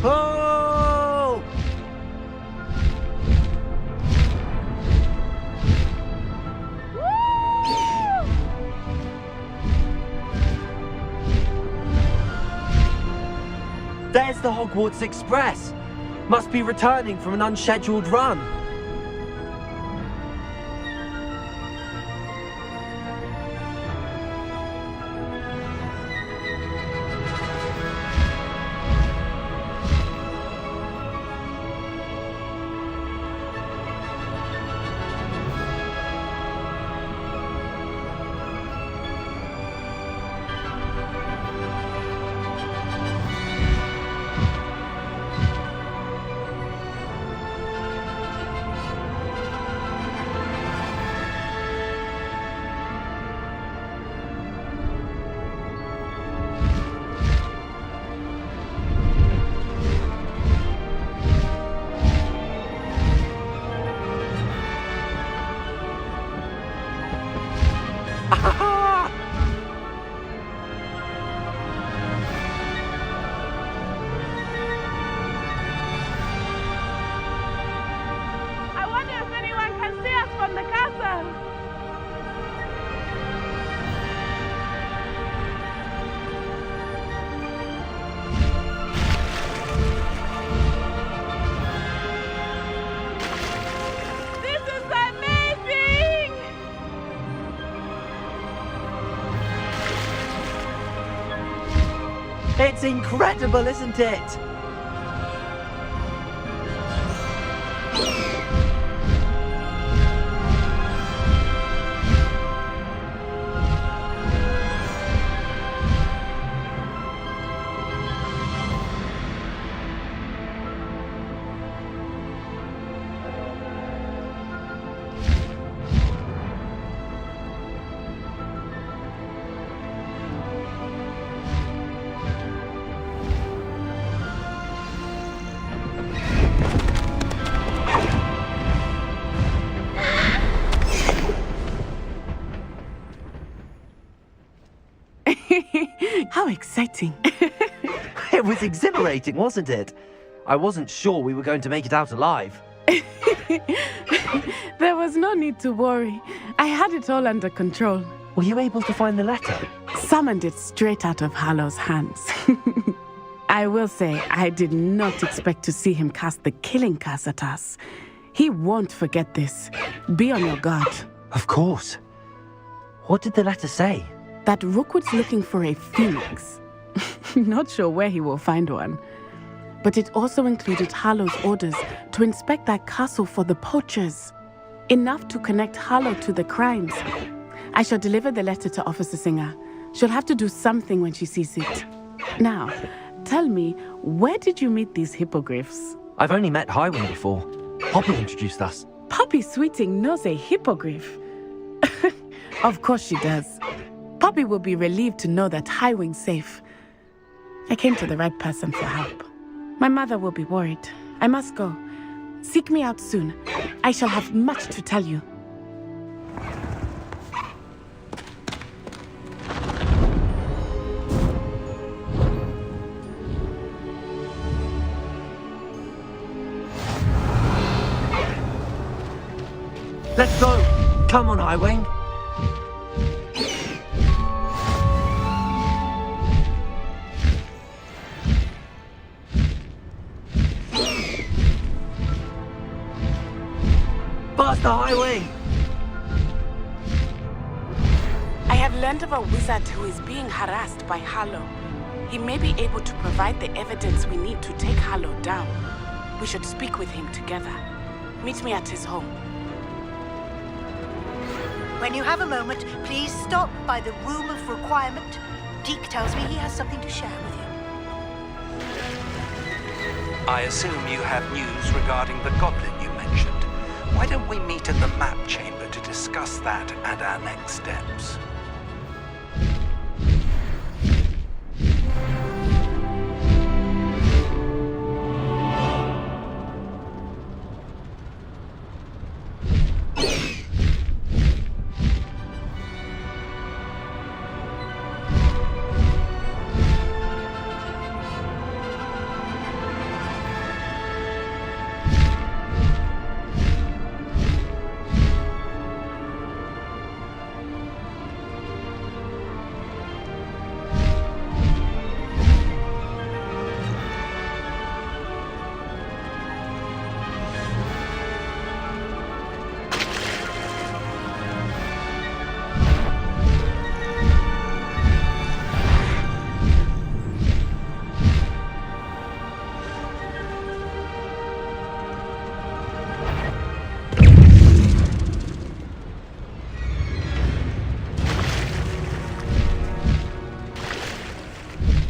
Oh! There's the Hogwarts Express. Must be returning from an unscheduled run. It's incredible, isn't it? exciting. It was exhilarating, wasn't it? I wasn't sure we were going to make it out alive. There was no need to worry. I had it all under control. Were you able to find the letter? Summoned it straight out of Hallow's hands. I will say, I did not expect to see him cast the killing curse at us. He won't forget this. Be on your guard. Of course. What did the letter say? That Rookwood's looking for a phoenix. Not sure where he will find one. But it also included Hallow's orders to inspect that castle for the poachers. Enough to connect Hallow to the crimes. I shall deliver the letter to Officer Singer. She'll have to do something when she sees it. Now, tell me, where did you meet these hippogriffs? I've only met Highwing before. Poppy introduced us. Poppy Sweeting knows a hippogriff. Of course she does. Poppy will be relieved to know that Highwing's safe. I came to the right person for help. My mother will be worried. I must go. Seek me out soon. I shall have much to tell you. Let's go! Come on, Highwing. Faster, Highwing! I have learned of a wizard who is being harassed by Hallow. He may be able to provide the evidence we need to take Hallow down. We should speak with him together. Meet me at his home. When you have a moment, please stop by the Room of Requirement. Deke tells me he has something to share with you. I assume you have news regarding the goblin you mentioned. Why don't we meet in the map chamber to discuss that and our next steps?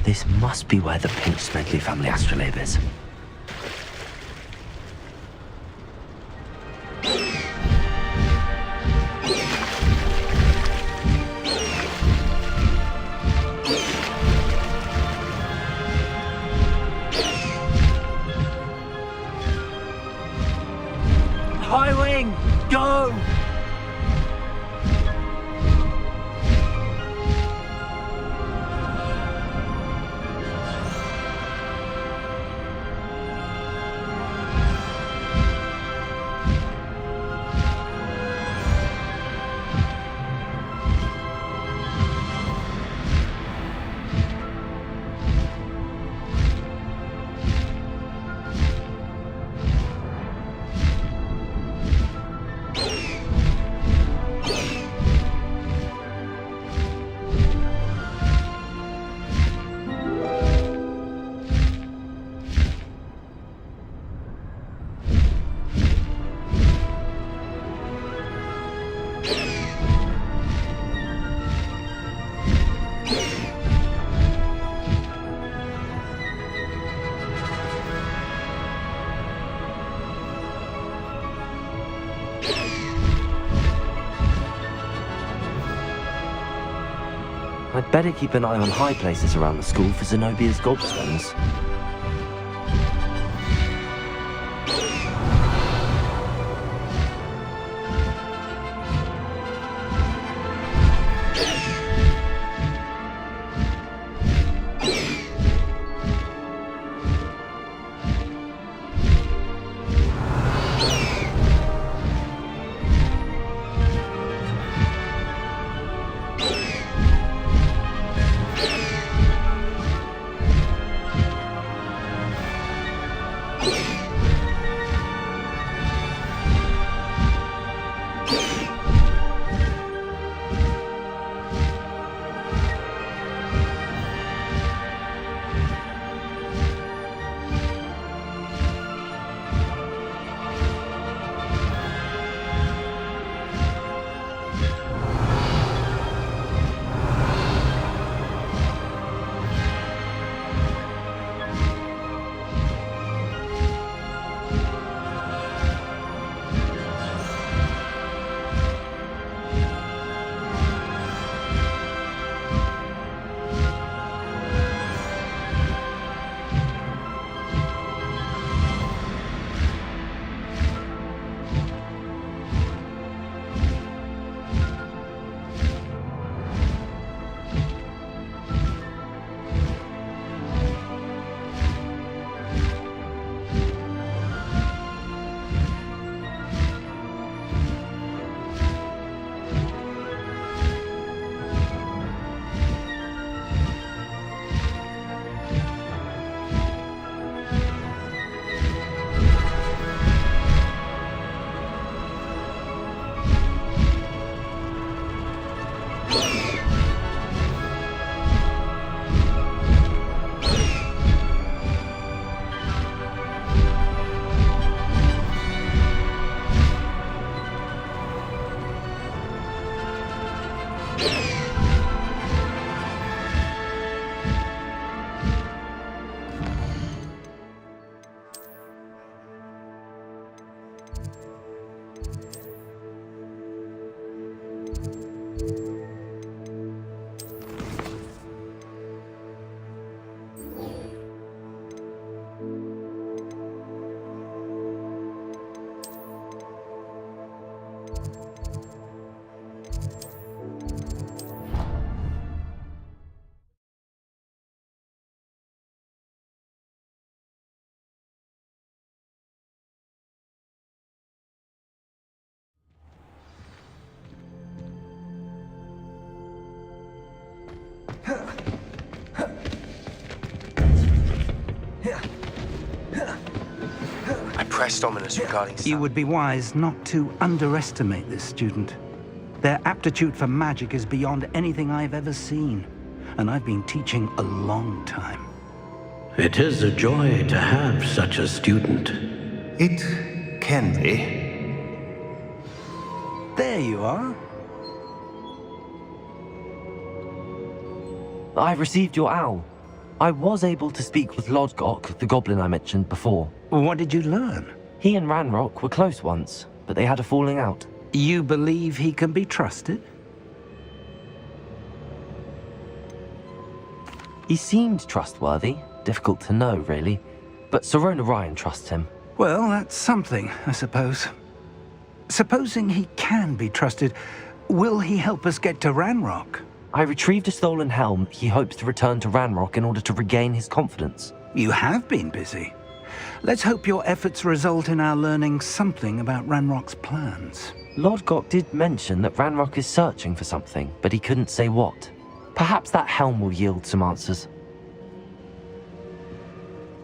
This must be where the Pinch Smedley family astrolabe is. Highwing, go! I'd better keep an eye on high places around the school for Zenobia's gobstones. pressed Ominous regarding... You would be wise not to underestimate this student. Their aptitude for magic is beyond anything I've ever seen, and I've been teaching a long time. It is a joy to have such a student. It can be. There you are. I received your owl. I was able to speak with Lodgok, the goblin I mentioned before. What did you learn? He and Ranrock were close once, but they had a falling out. You believe he can be trusted? He seemed trustworthy. Difficult to know, really. But Sirona Ryan trusts him. Well, that's something, I suppose. Supposing he can be trusted, will he help us get to Ranrock? I retrieved a stolen helm he hopes to return to Ranrock in order to regain his confidence. You have been busy. Let's hope your efforts result in our learning something about Ranrock's plans. Lodgok did mention that Ranrock is searching for something, but he couldn't say what. Perhaps that helm will yield some answers.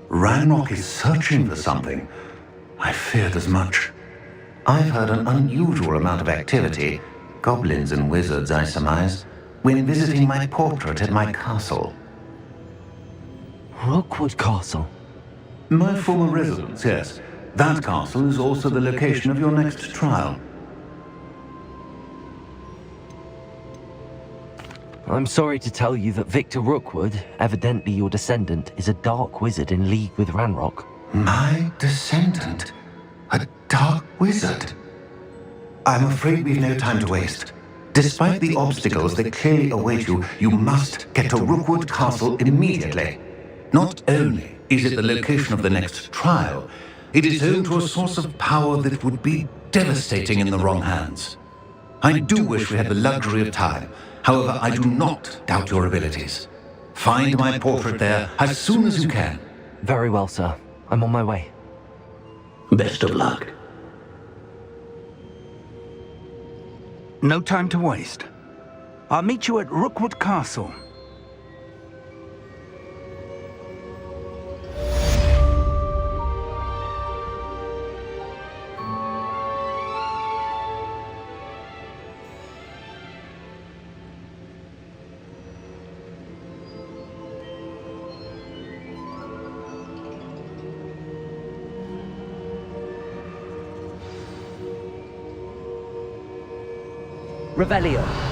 Ranrock is searching for something. I feared as much. I've heard an unusual amount of activity, goblins and wizards, I surmise, when visiting my portrait at my castle. Rookwood Castle? My former residence, yes. That castle is also the location of your next trial. I'm sorry to tell you that Victor Rookwood, evidently your descendant, is a dark wizard in league with Ranrock. My descendant? A dark wizard? I'm afraid we've no time to waste. Despite the obstacles that clearly await you, you must get to Rookwood Castle immediately. Not only is it the location of the next trial, it is home to a source of power that would be devastating in the wrong hands. I do wish we had the luxury of time. However, I do not doubt your abilities. Find my portrait there as soon as you can. Very well, sir. I'm on my way. Best of luck. No time to waste. I'll meet you at Rookwood Castle. Revelio.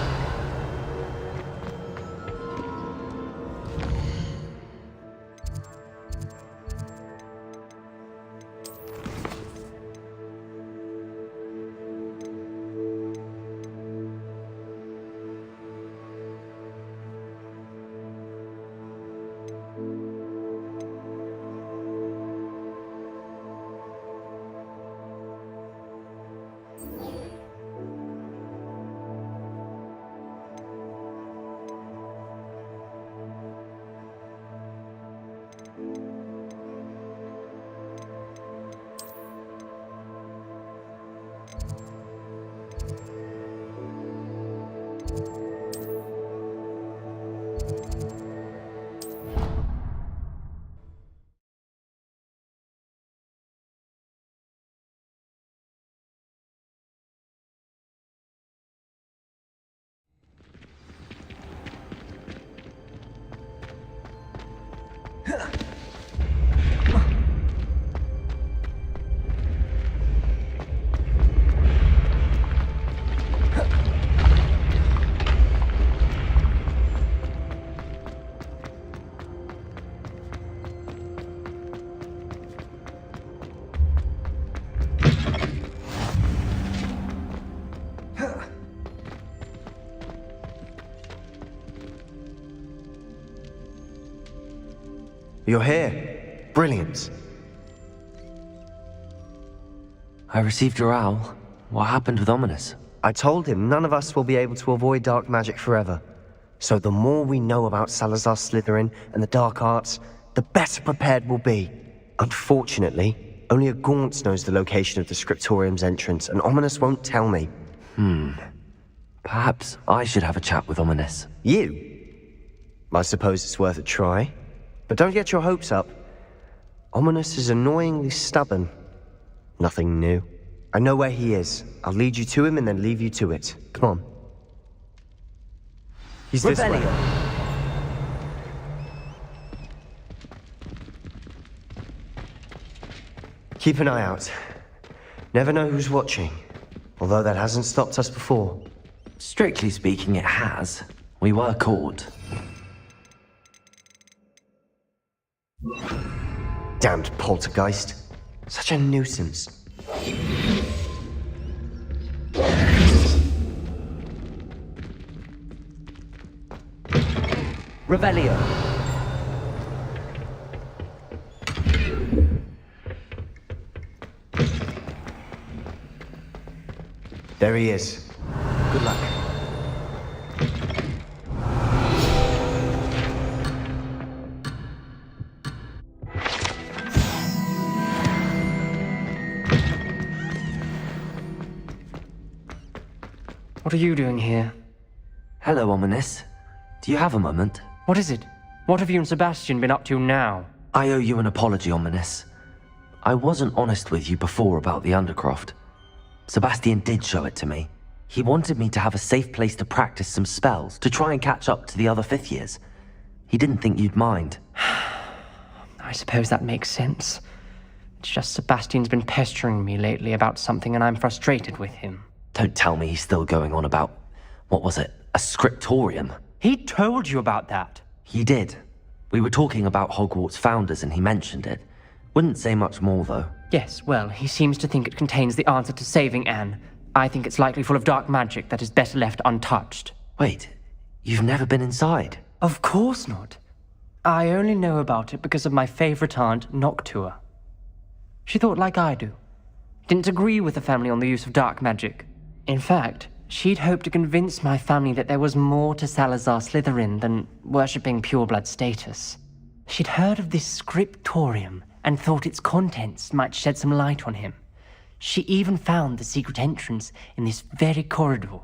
You're here. Brilliant. I received your owl. What happened with Ominous? I told him none of us will be able to avoid dark magic forever. So the more we know about Salazar Slytherin and the dark arts, the better prepared we'll be. Unfortunately, only a Gaunt knows the location of the Scriptorium's entrance, and Ominous won't tell me. Perhaps I should have a chat with Ominous. You? I suppose it's worth a try. But don't get your hopes up. Ominous is annoyingly stubborn. Nothing new. I know where he is. I'll lead you to him and then leave you to it. Come on. He's this way. Keep an eye out. Never know who's watching. Although that hasn't stopped us before. Strictly speaking, it has. We were caught. Damned poltergeist. Such a nuisance. Revelio. There he is. Good luck. What are you doing here? Hello, Ominous. Do you have a moment? What is it? What have you and Sebastian been up to now? I owe you an apology, Ominous. I wasn't honest with you before about the Undercroft. Sebastian did show it to me. He wanted me to have a safe place to practice some spells, to try and catch up to the other 5th years. He didn't think you'd mind. I suppose that makes sense. It's just Sebastian's been pestering me lately about something and I'm frustrated with him. Don't tell me he's still going on about, what was it, a scriptorium? He told you about that. He did. We were talking about Hogwarts founders and he mentioned it. Wouldn't say much more, though. Yes, well, he seems to think it contains the answer to saving Anne. I think it's likely full of dark magic that is better left untouched. Wait, you've never been inside? Of course not. I only know about it because of my favorite aunt, Noctua. She thought like I do. Didn't agree with the family on the use of dark magic. In fact, she'd hoped to convince my family that there was more to Salazar Slytherin than worshipping pureblood status. She'd heard of this scriptorium and thought its contents might shed some light on him. She even found the secret entrance in this very corridor.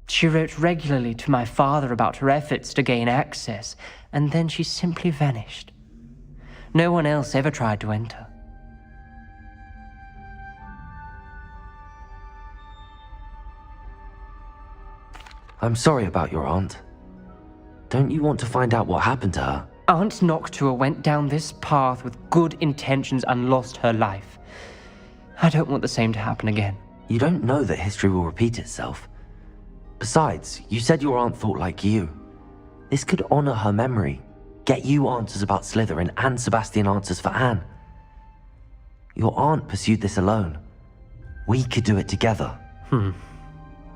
She wrote regularly to my father about her efforts to gain access, and then she simply vanished. No one else ever tried to enter. I'm sorry about your aunt. Don't you want to find out what happened to her? Aunt Noctua went down this path with good intentions and lost her life. I don't want the same to happen again. You don't know that history will repeat itself. Besides, you said your aunt thought like you. This could honor her memory, get you answers about Slytherin and Sebastian answers for Anne. Your aunt pursued this alone. We could do it together.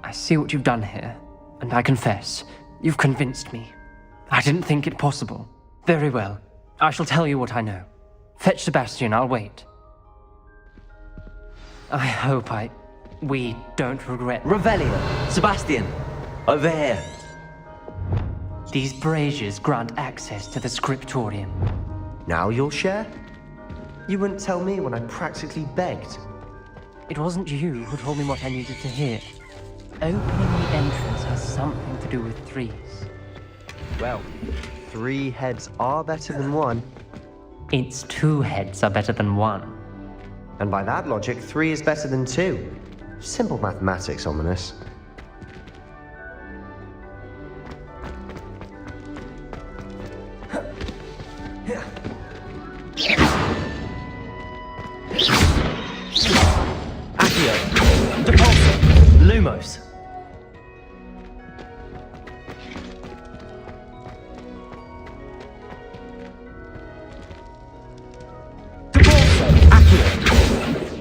I see what you've done here, and I confess, you've convinced me. I didn't think it possible. Very well. I shall tell you what I know. Fetch Sebastian, I'll wait. I hope we don't regret... Revelio! Sebastian! Over here! These braziers grant access to the scriptorium. Now you'll share? You wouldn't tell me when I practically begged. It wasn't you who told me what I needed to hear. Opening the entrance has something to do with threes. Well, 3 heads are better than 1. It's 2 heads are better than 1. And by that logic, 3 is better than 2. Simple mathematics, Ominous. Accio! Depulso! Lumos!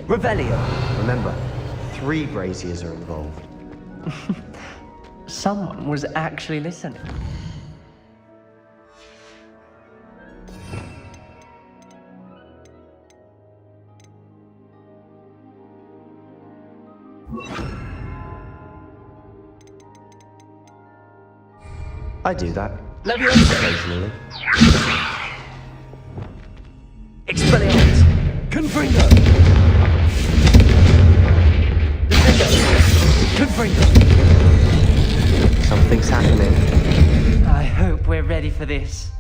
Revelio! Remember, 3 braziers are involved. Someone was actually listening. I do that. Occasionally. Expelliarmus! Confringo! Confringo! Something's happening. I hope we're ready for this.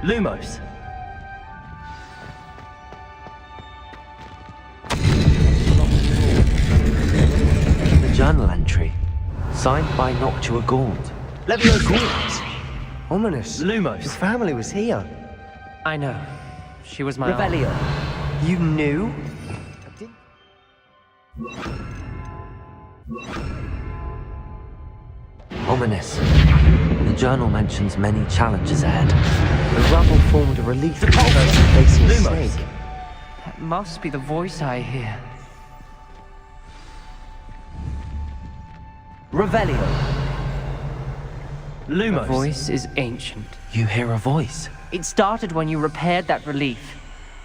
Lumos! The journal entry, signed by Noctua Gaunt. Leviosa! Ominous. Lumos. Your family was here. I know. She was my Revelio. aunt. You knew? Ominous. The journal mentions many challenges ahead. The rubble formed a relief for the person facing a snake. That must be the voice I hear. Revelio. Lumos. The voice is ancient. You hear a voice? It started when you repaired that relief.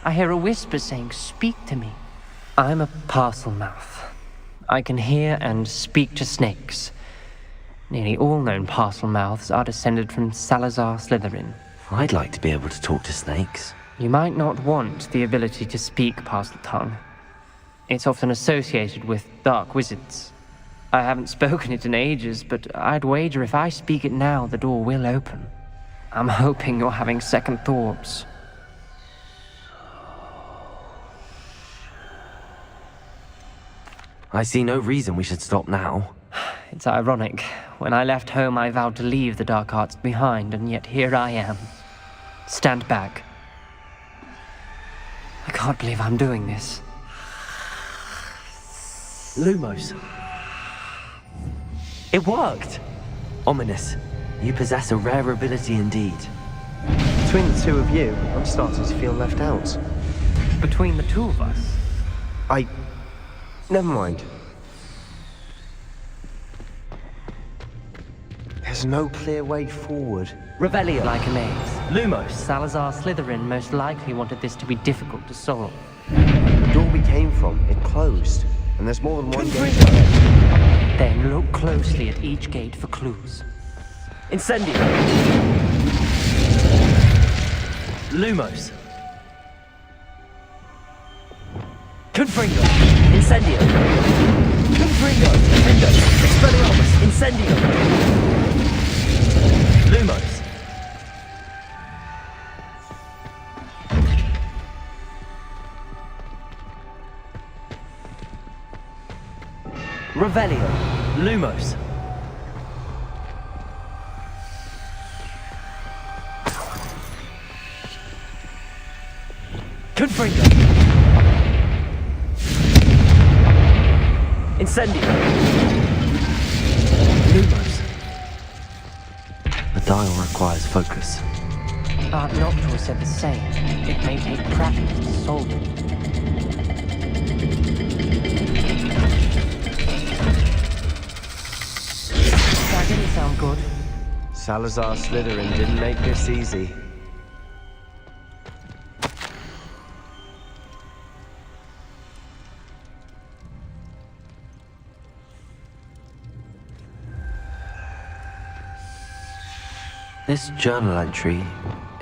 I hear a whisper saying, "Speak to me." I'm a parcel mouth. I can hear and speak to snakes. Nearly all known parcel mouths are descended from Salazar Slytherin. I'd like to be able to talk to snakes. You might not want the ability to speak parcel tongue. It's often associated with dark wizards. I haven't spoken it in ages, but I'd wager if I speak it now, the door will open. I'm hoping you're having second thoughts. I see no reason we should stop now. It's ironic. When I left home, I vowed to leave the dark arts behind, and yet here I am. Stand back. I can't believe I'm doing this. Lumos. It worked! Ominous. You possess a rare ability indeed. Between the two of you, I'm starting to feel left out. Between the two of us? Never mind. There's no clear way forward. Revelio. Like a maze. Lumos. Salazar Slytherin most likely wanted this to be difficult to solve. The door we came from, it closed. And there's more than one gate. Then look closely at each gate for clues. Incendio. Lumos. Confringo. Incendio. Confringo. Expelliarmus. Incendio. Lumos. Revelio. Lumos. Confringo. Incendio. Lumos. The dial requires focus. Aunt Noctua said the same. It may take practice to solve it. That didn't sound good. Salazar Slytherin didn't make this easy. This journal entry,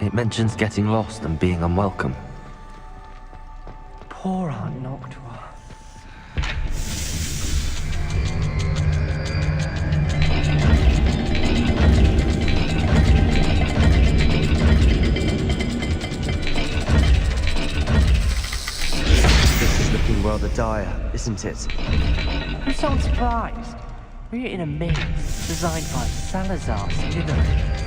it mentions getting lost and being unwelcome. Poor Aunt Noctua. This is looking rather dire, isn't it? You sound surprised. We're in a maze designed by Salazar Slytherin.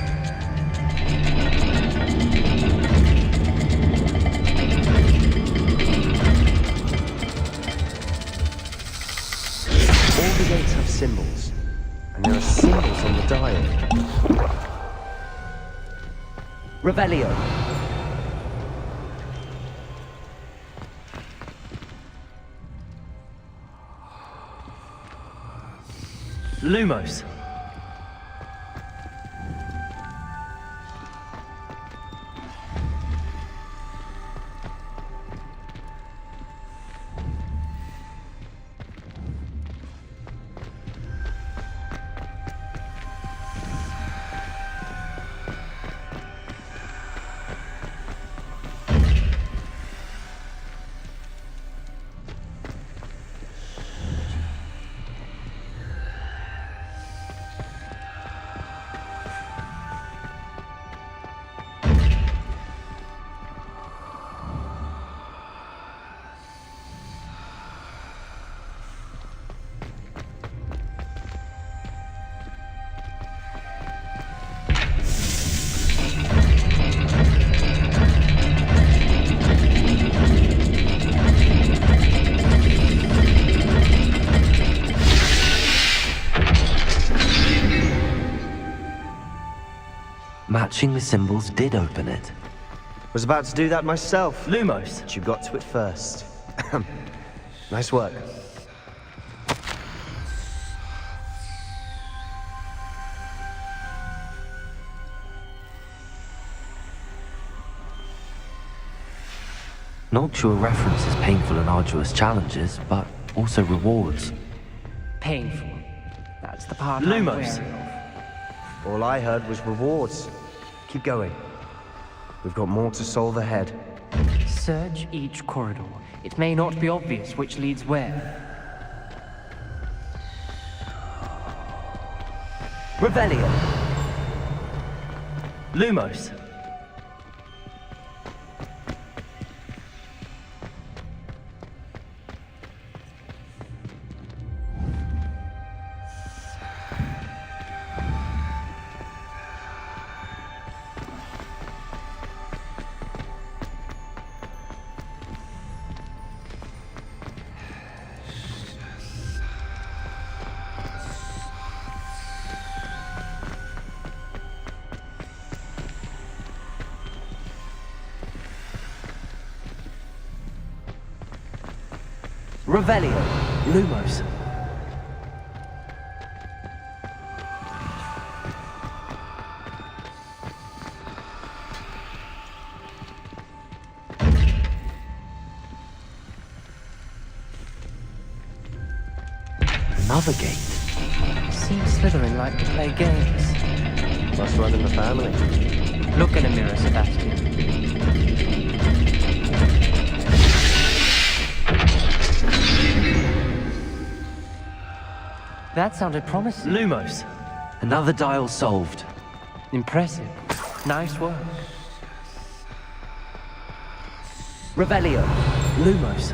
All the gates have symbols, and there are symbols on the dial. Revelio. Lumos. Matching the symbols did open it. Was about to do that myself. Lumos. But you got to it first. Nice work. Noctua references painful and arduous challenges, but also rewards. Painful. That's the part I'm Lumos. wary of. All I heard was rewards. Keep going. We've got more to solve ahead. Search each corridor. It may not be obvious which leads where. Revelio. Lumos. Revelio. Lumos. Another gate. Seems Slytherin like to play games. Must run in the family. Look in a mirror, Sebastian. That sounded promising. Lumos. Another dial solved. Impressive. Nice work. Revelio. Lumos.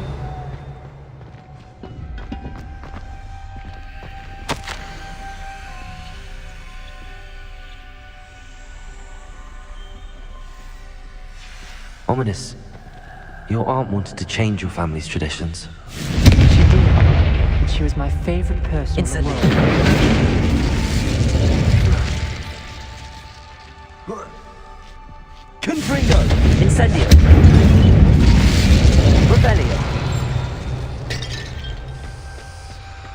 Ominous. Your aunt wanted to change your family's traditions. She did. And she was my favorite person in the world. Confringo. Incendio. Revelio.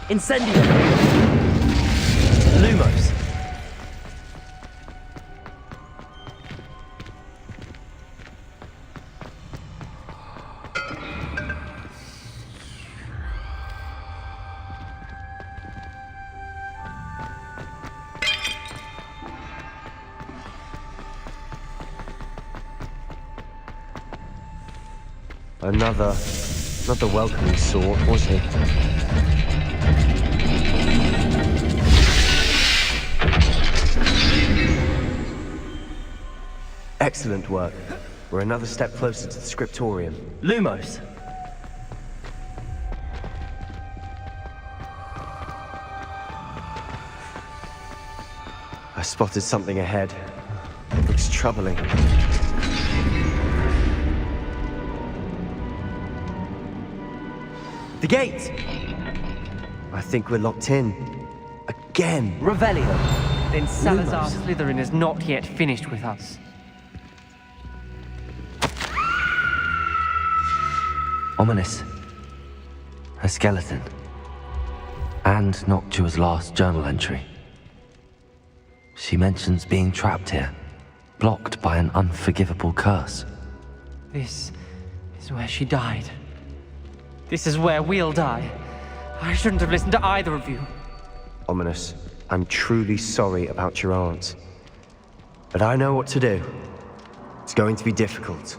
Incendio. Lumos. Not the welcoming sort, was he? Excellent work. We're another step closer to the scriptorium. Lumos! I spotted something ahead. It looks troubling. The gate! I think we're locked in. Again! Revelio! Then Salazar Slytherin is not yet finished with us. Ominous. A skeleton. And Noctua's last journal entry. She mentions being trapped here, blocked by an unforgivable curse. This is where she died. This is where we'll die. I shouldn't have listened to either of you. Ominous, I'm truly sorry about your aunt. But I know what to do. It's going to be difficult.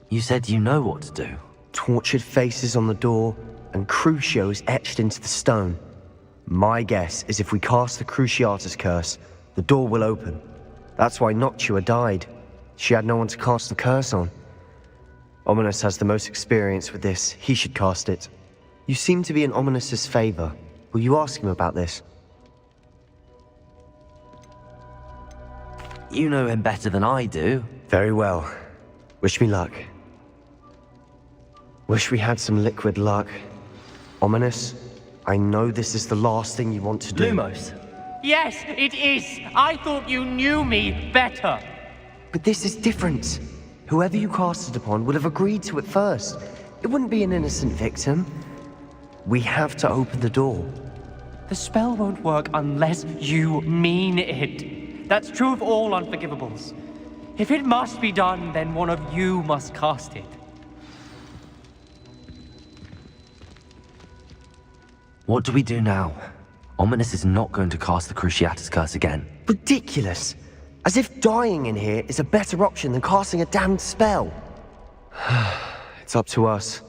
You said you know what to do. Tortured faces on the door, and Crucios etched into the stone. My guess is if we cast the Cruciatus curse, the door will open. That's why Noctua died. She had no one to cast the curse on. Ominous has the most experience with this. He should cast it. You seem to be in Ominous's favor. Will you ask him about this? You know him better than I do. Very well. Wish me luck. Wish we had some liquid luck. Ominous, I know this is the last thing you want to do. Lumos! Yes, it is. I thought you knew me better. But this is different. Whoever you cast it upon would have agreed to it first. It wouldn't be an innocent victim. We have to open the door. The spell won't work unless you mean it. That's true of all unforgivables. If it must be done, then one of you must cast it. What do we do now? Ominous is not going to cast the Cruciatus Curse again. Ridiculous! As if dying in here is a better option than casting a damned spell. It's up to us.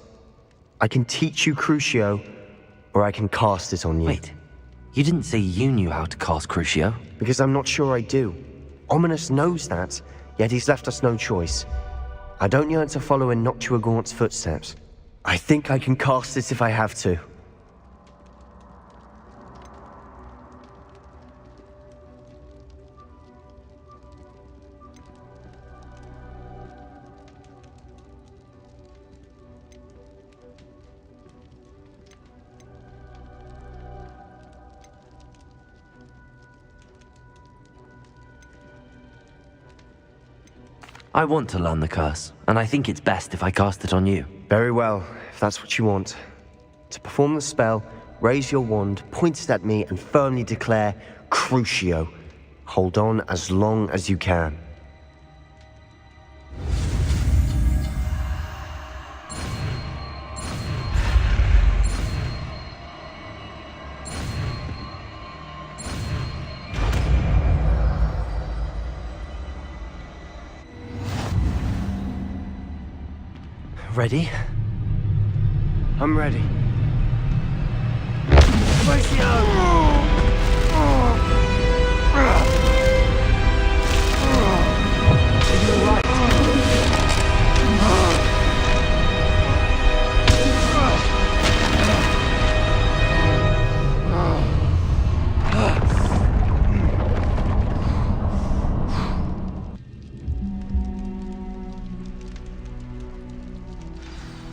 I can teach you Crucio, or I can cast it on you. Wait, you didn't say you knew how to cast Crucio? Because I'm not sure I do. Ominous knows that, yet he's left us no choice. I don't yearn to follow in Noctua Gaunt's footsteps. I think I can cast it if I have to. I want to learn the curse, and I think it's best if I cast it on you. Very well, if that's what you want. To perform the spell, raise your wand, point it at me, and firmly declare, Crucio. Hold on as long as you can. Ready? I'm ready.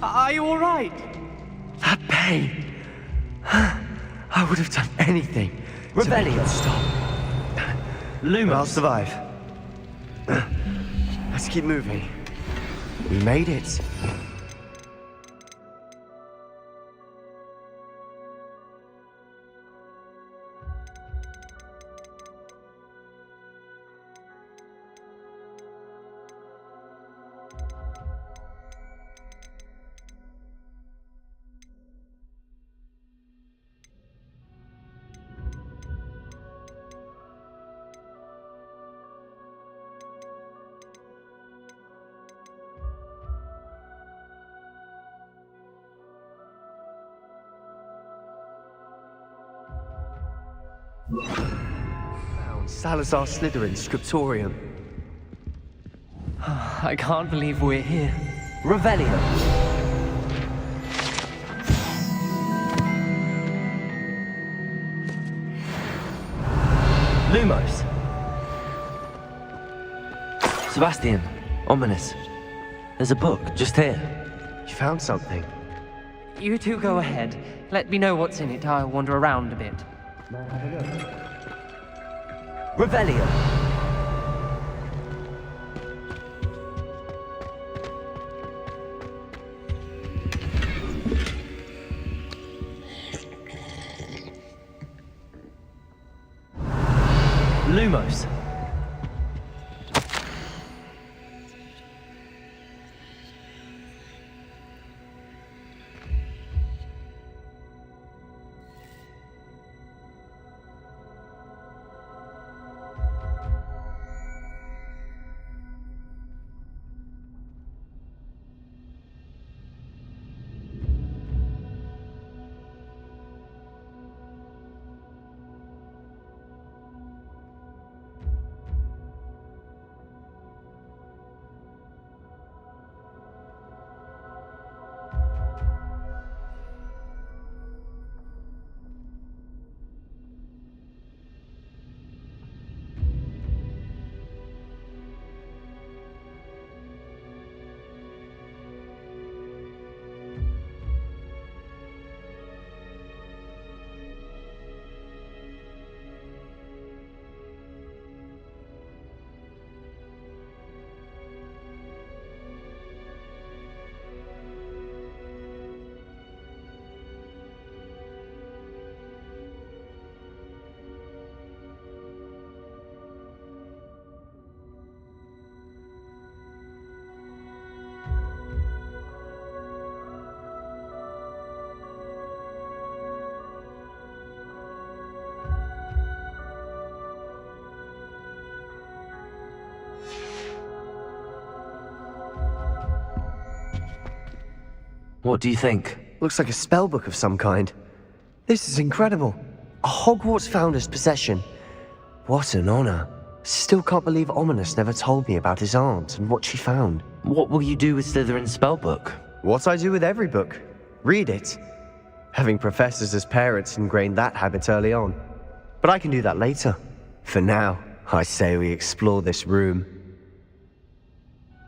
Are you all right? That pain. I would have done anything. Rebellion. Stop. Lumos. I'll survive. Let's keep moving. We made it. Salazar Slytherin's scriptorium. I can't believe we're here. Revelio. Lumos. Sebastian. Ominous. There's a book just here. You found something. You two go ahead. Let me know what's in it. I'll wander around a bit. Revelio. Lumos. What do you think? Looks like a spellbook of some kind. This is incredible. A Hogwarts founder's possession. What an honor. Still can't believe Ominous never told me about his aunt and what she found. What will you do with Slytherin's spellbook? What I do with every book. Read it. Having professors as parents ingrained that habit early on. But I can do that later. For now, I say we explore this room.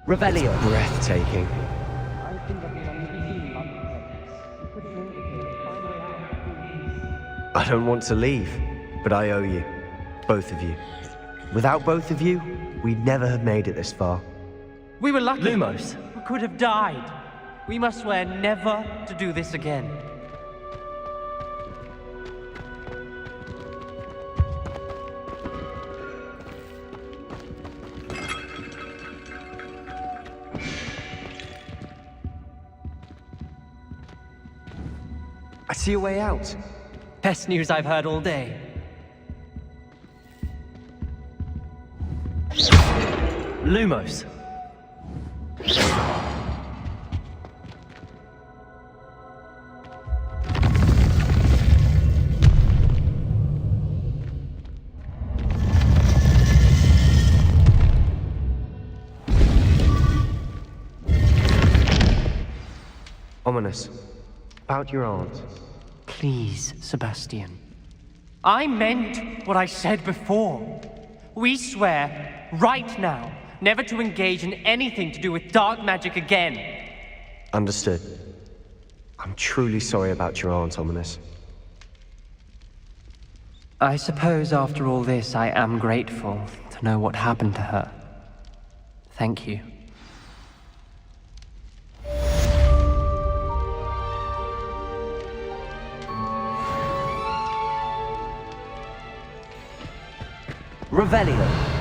Revelio. Breathtaking. I don't want to leave, but I owe you. Both of you. Without both of you, we'd never have made it this far. We were lucky. Lumos. We could have died. We must swear never to do this again. I see a way out. Best news I've heard all day. Lumos. Ominous. About your aunt. Please, Sebastian. I meant what I said before. We swear, right now, never to engage in anything to do with dark magic again. Understood. I'm truly sorry about your aunt, Ominous. I suppose after all this, I am grateful to know what happened to her. Thank you. Revelio.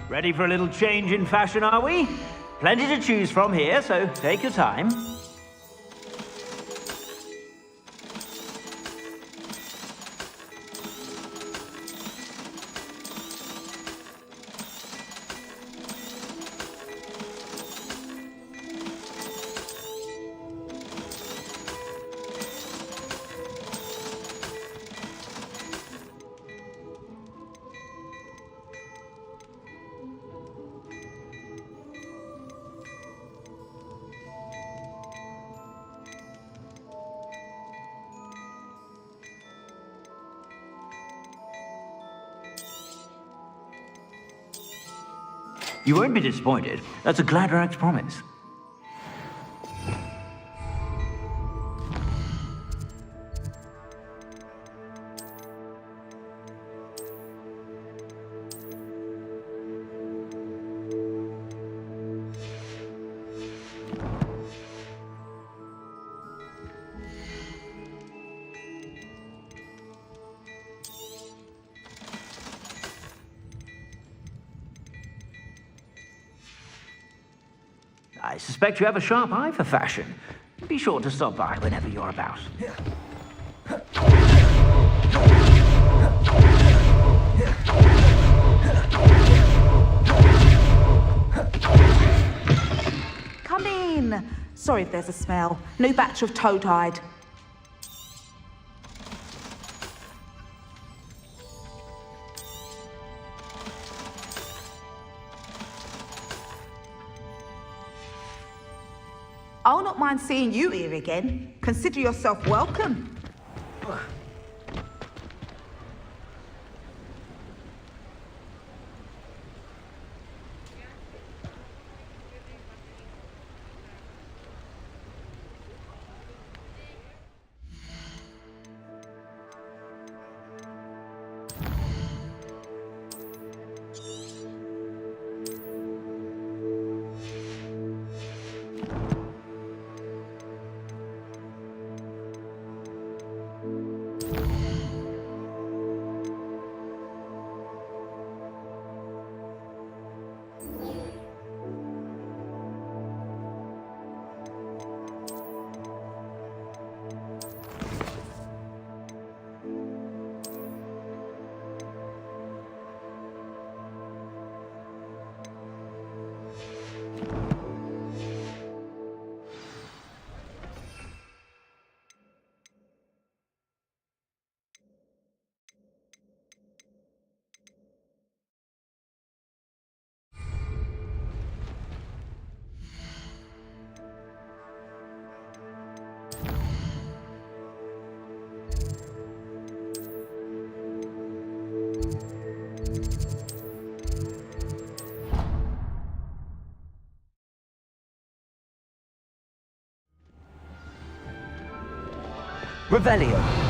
Ready for a little change in fashion, are we? Plenty to choose from here, so take your time. You won't be disappointed. That's a Gladrax promise. I suspect you have a sharp eye for fashion. Be sure to stop by whenever you're about. Come in. Sorry if there's a smell. New batch of toad-hide. I'll not mind seeing you here again. Consider yourself welcome. Revelio.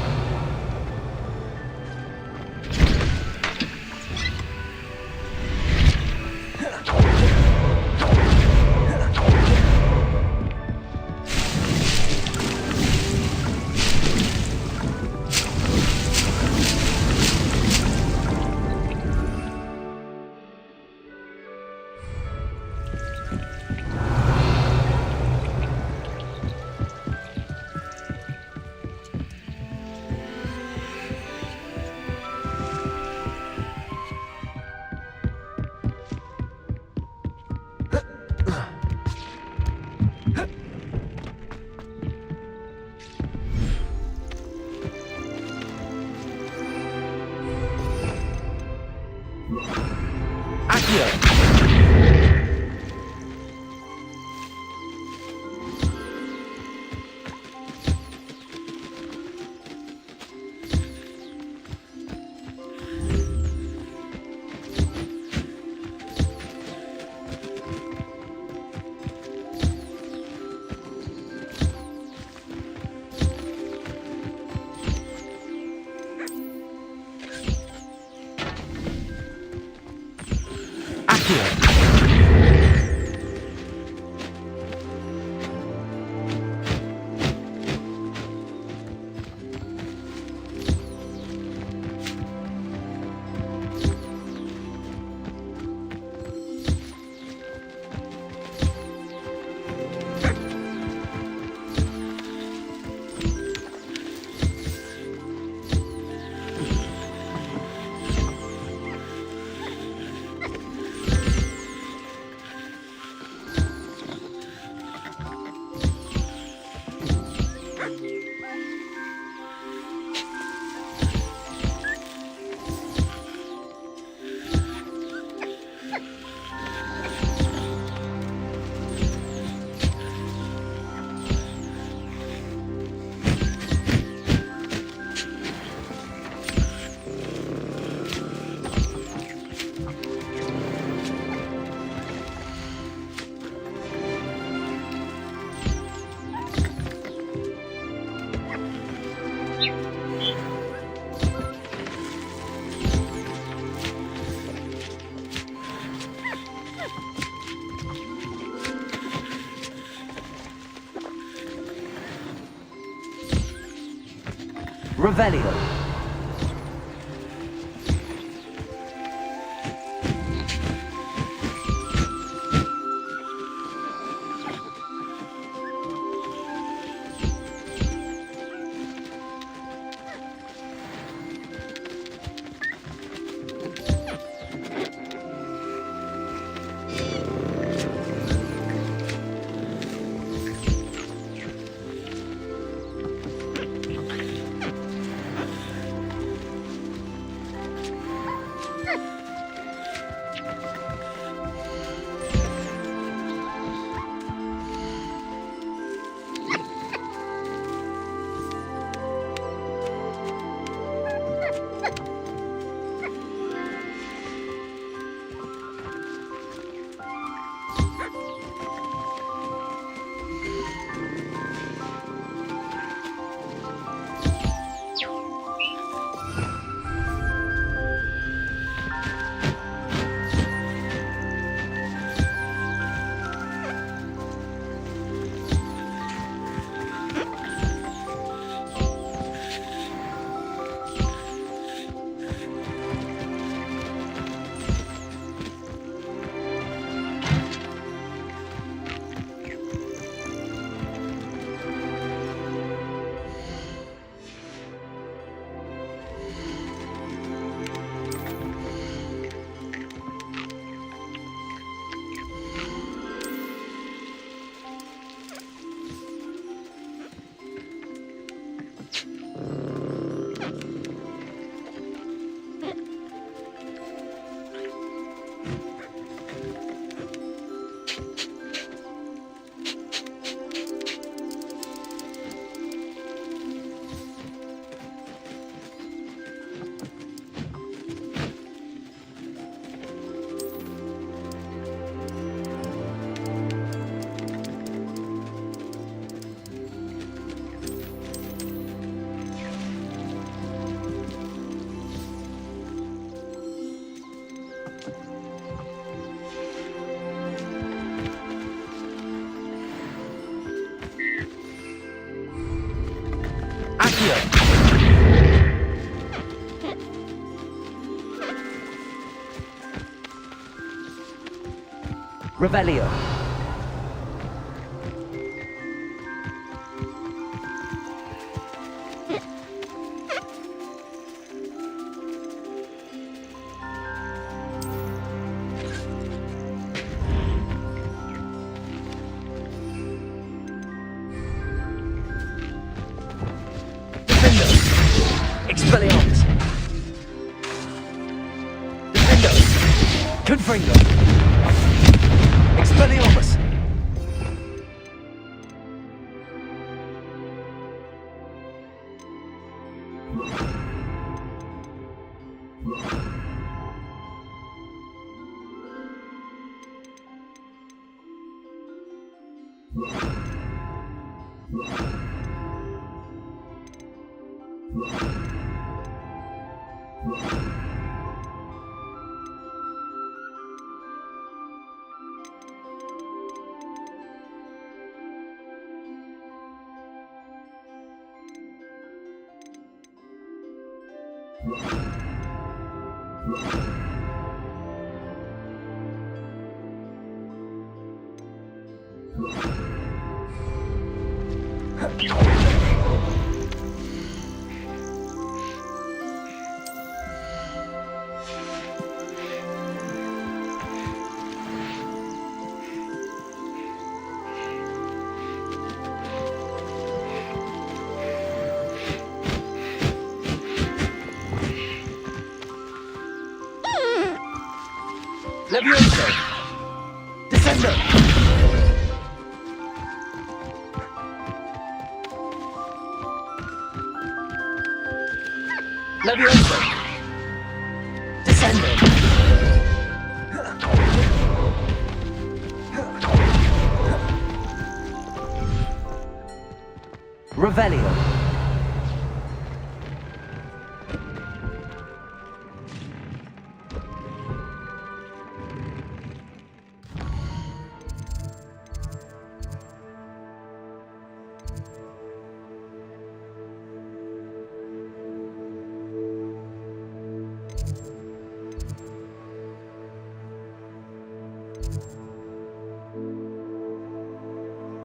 Revelio. Revelio. Expelliarmus. Defendo. Confringo. Expelliarmus. Levioso! Descendo! Levioso! Descendo! Revelio!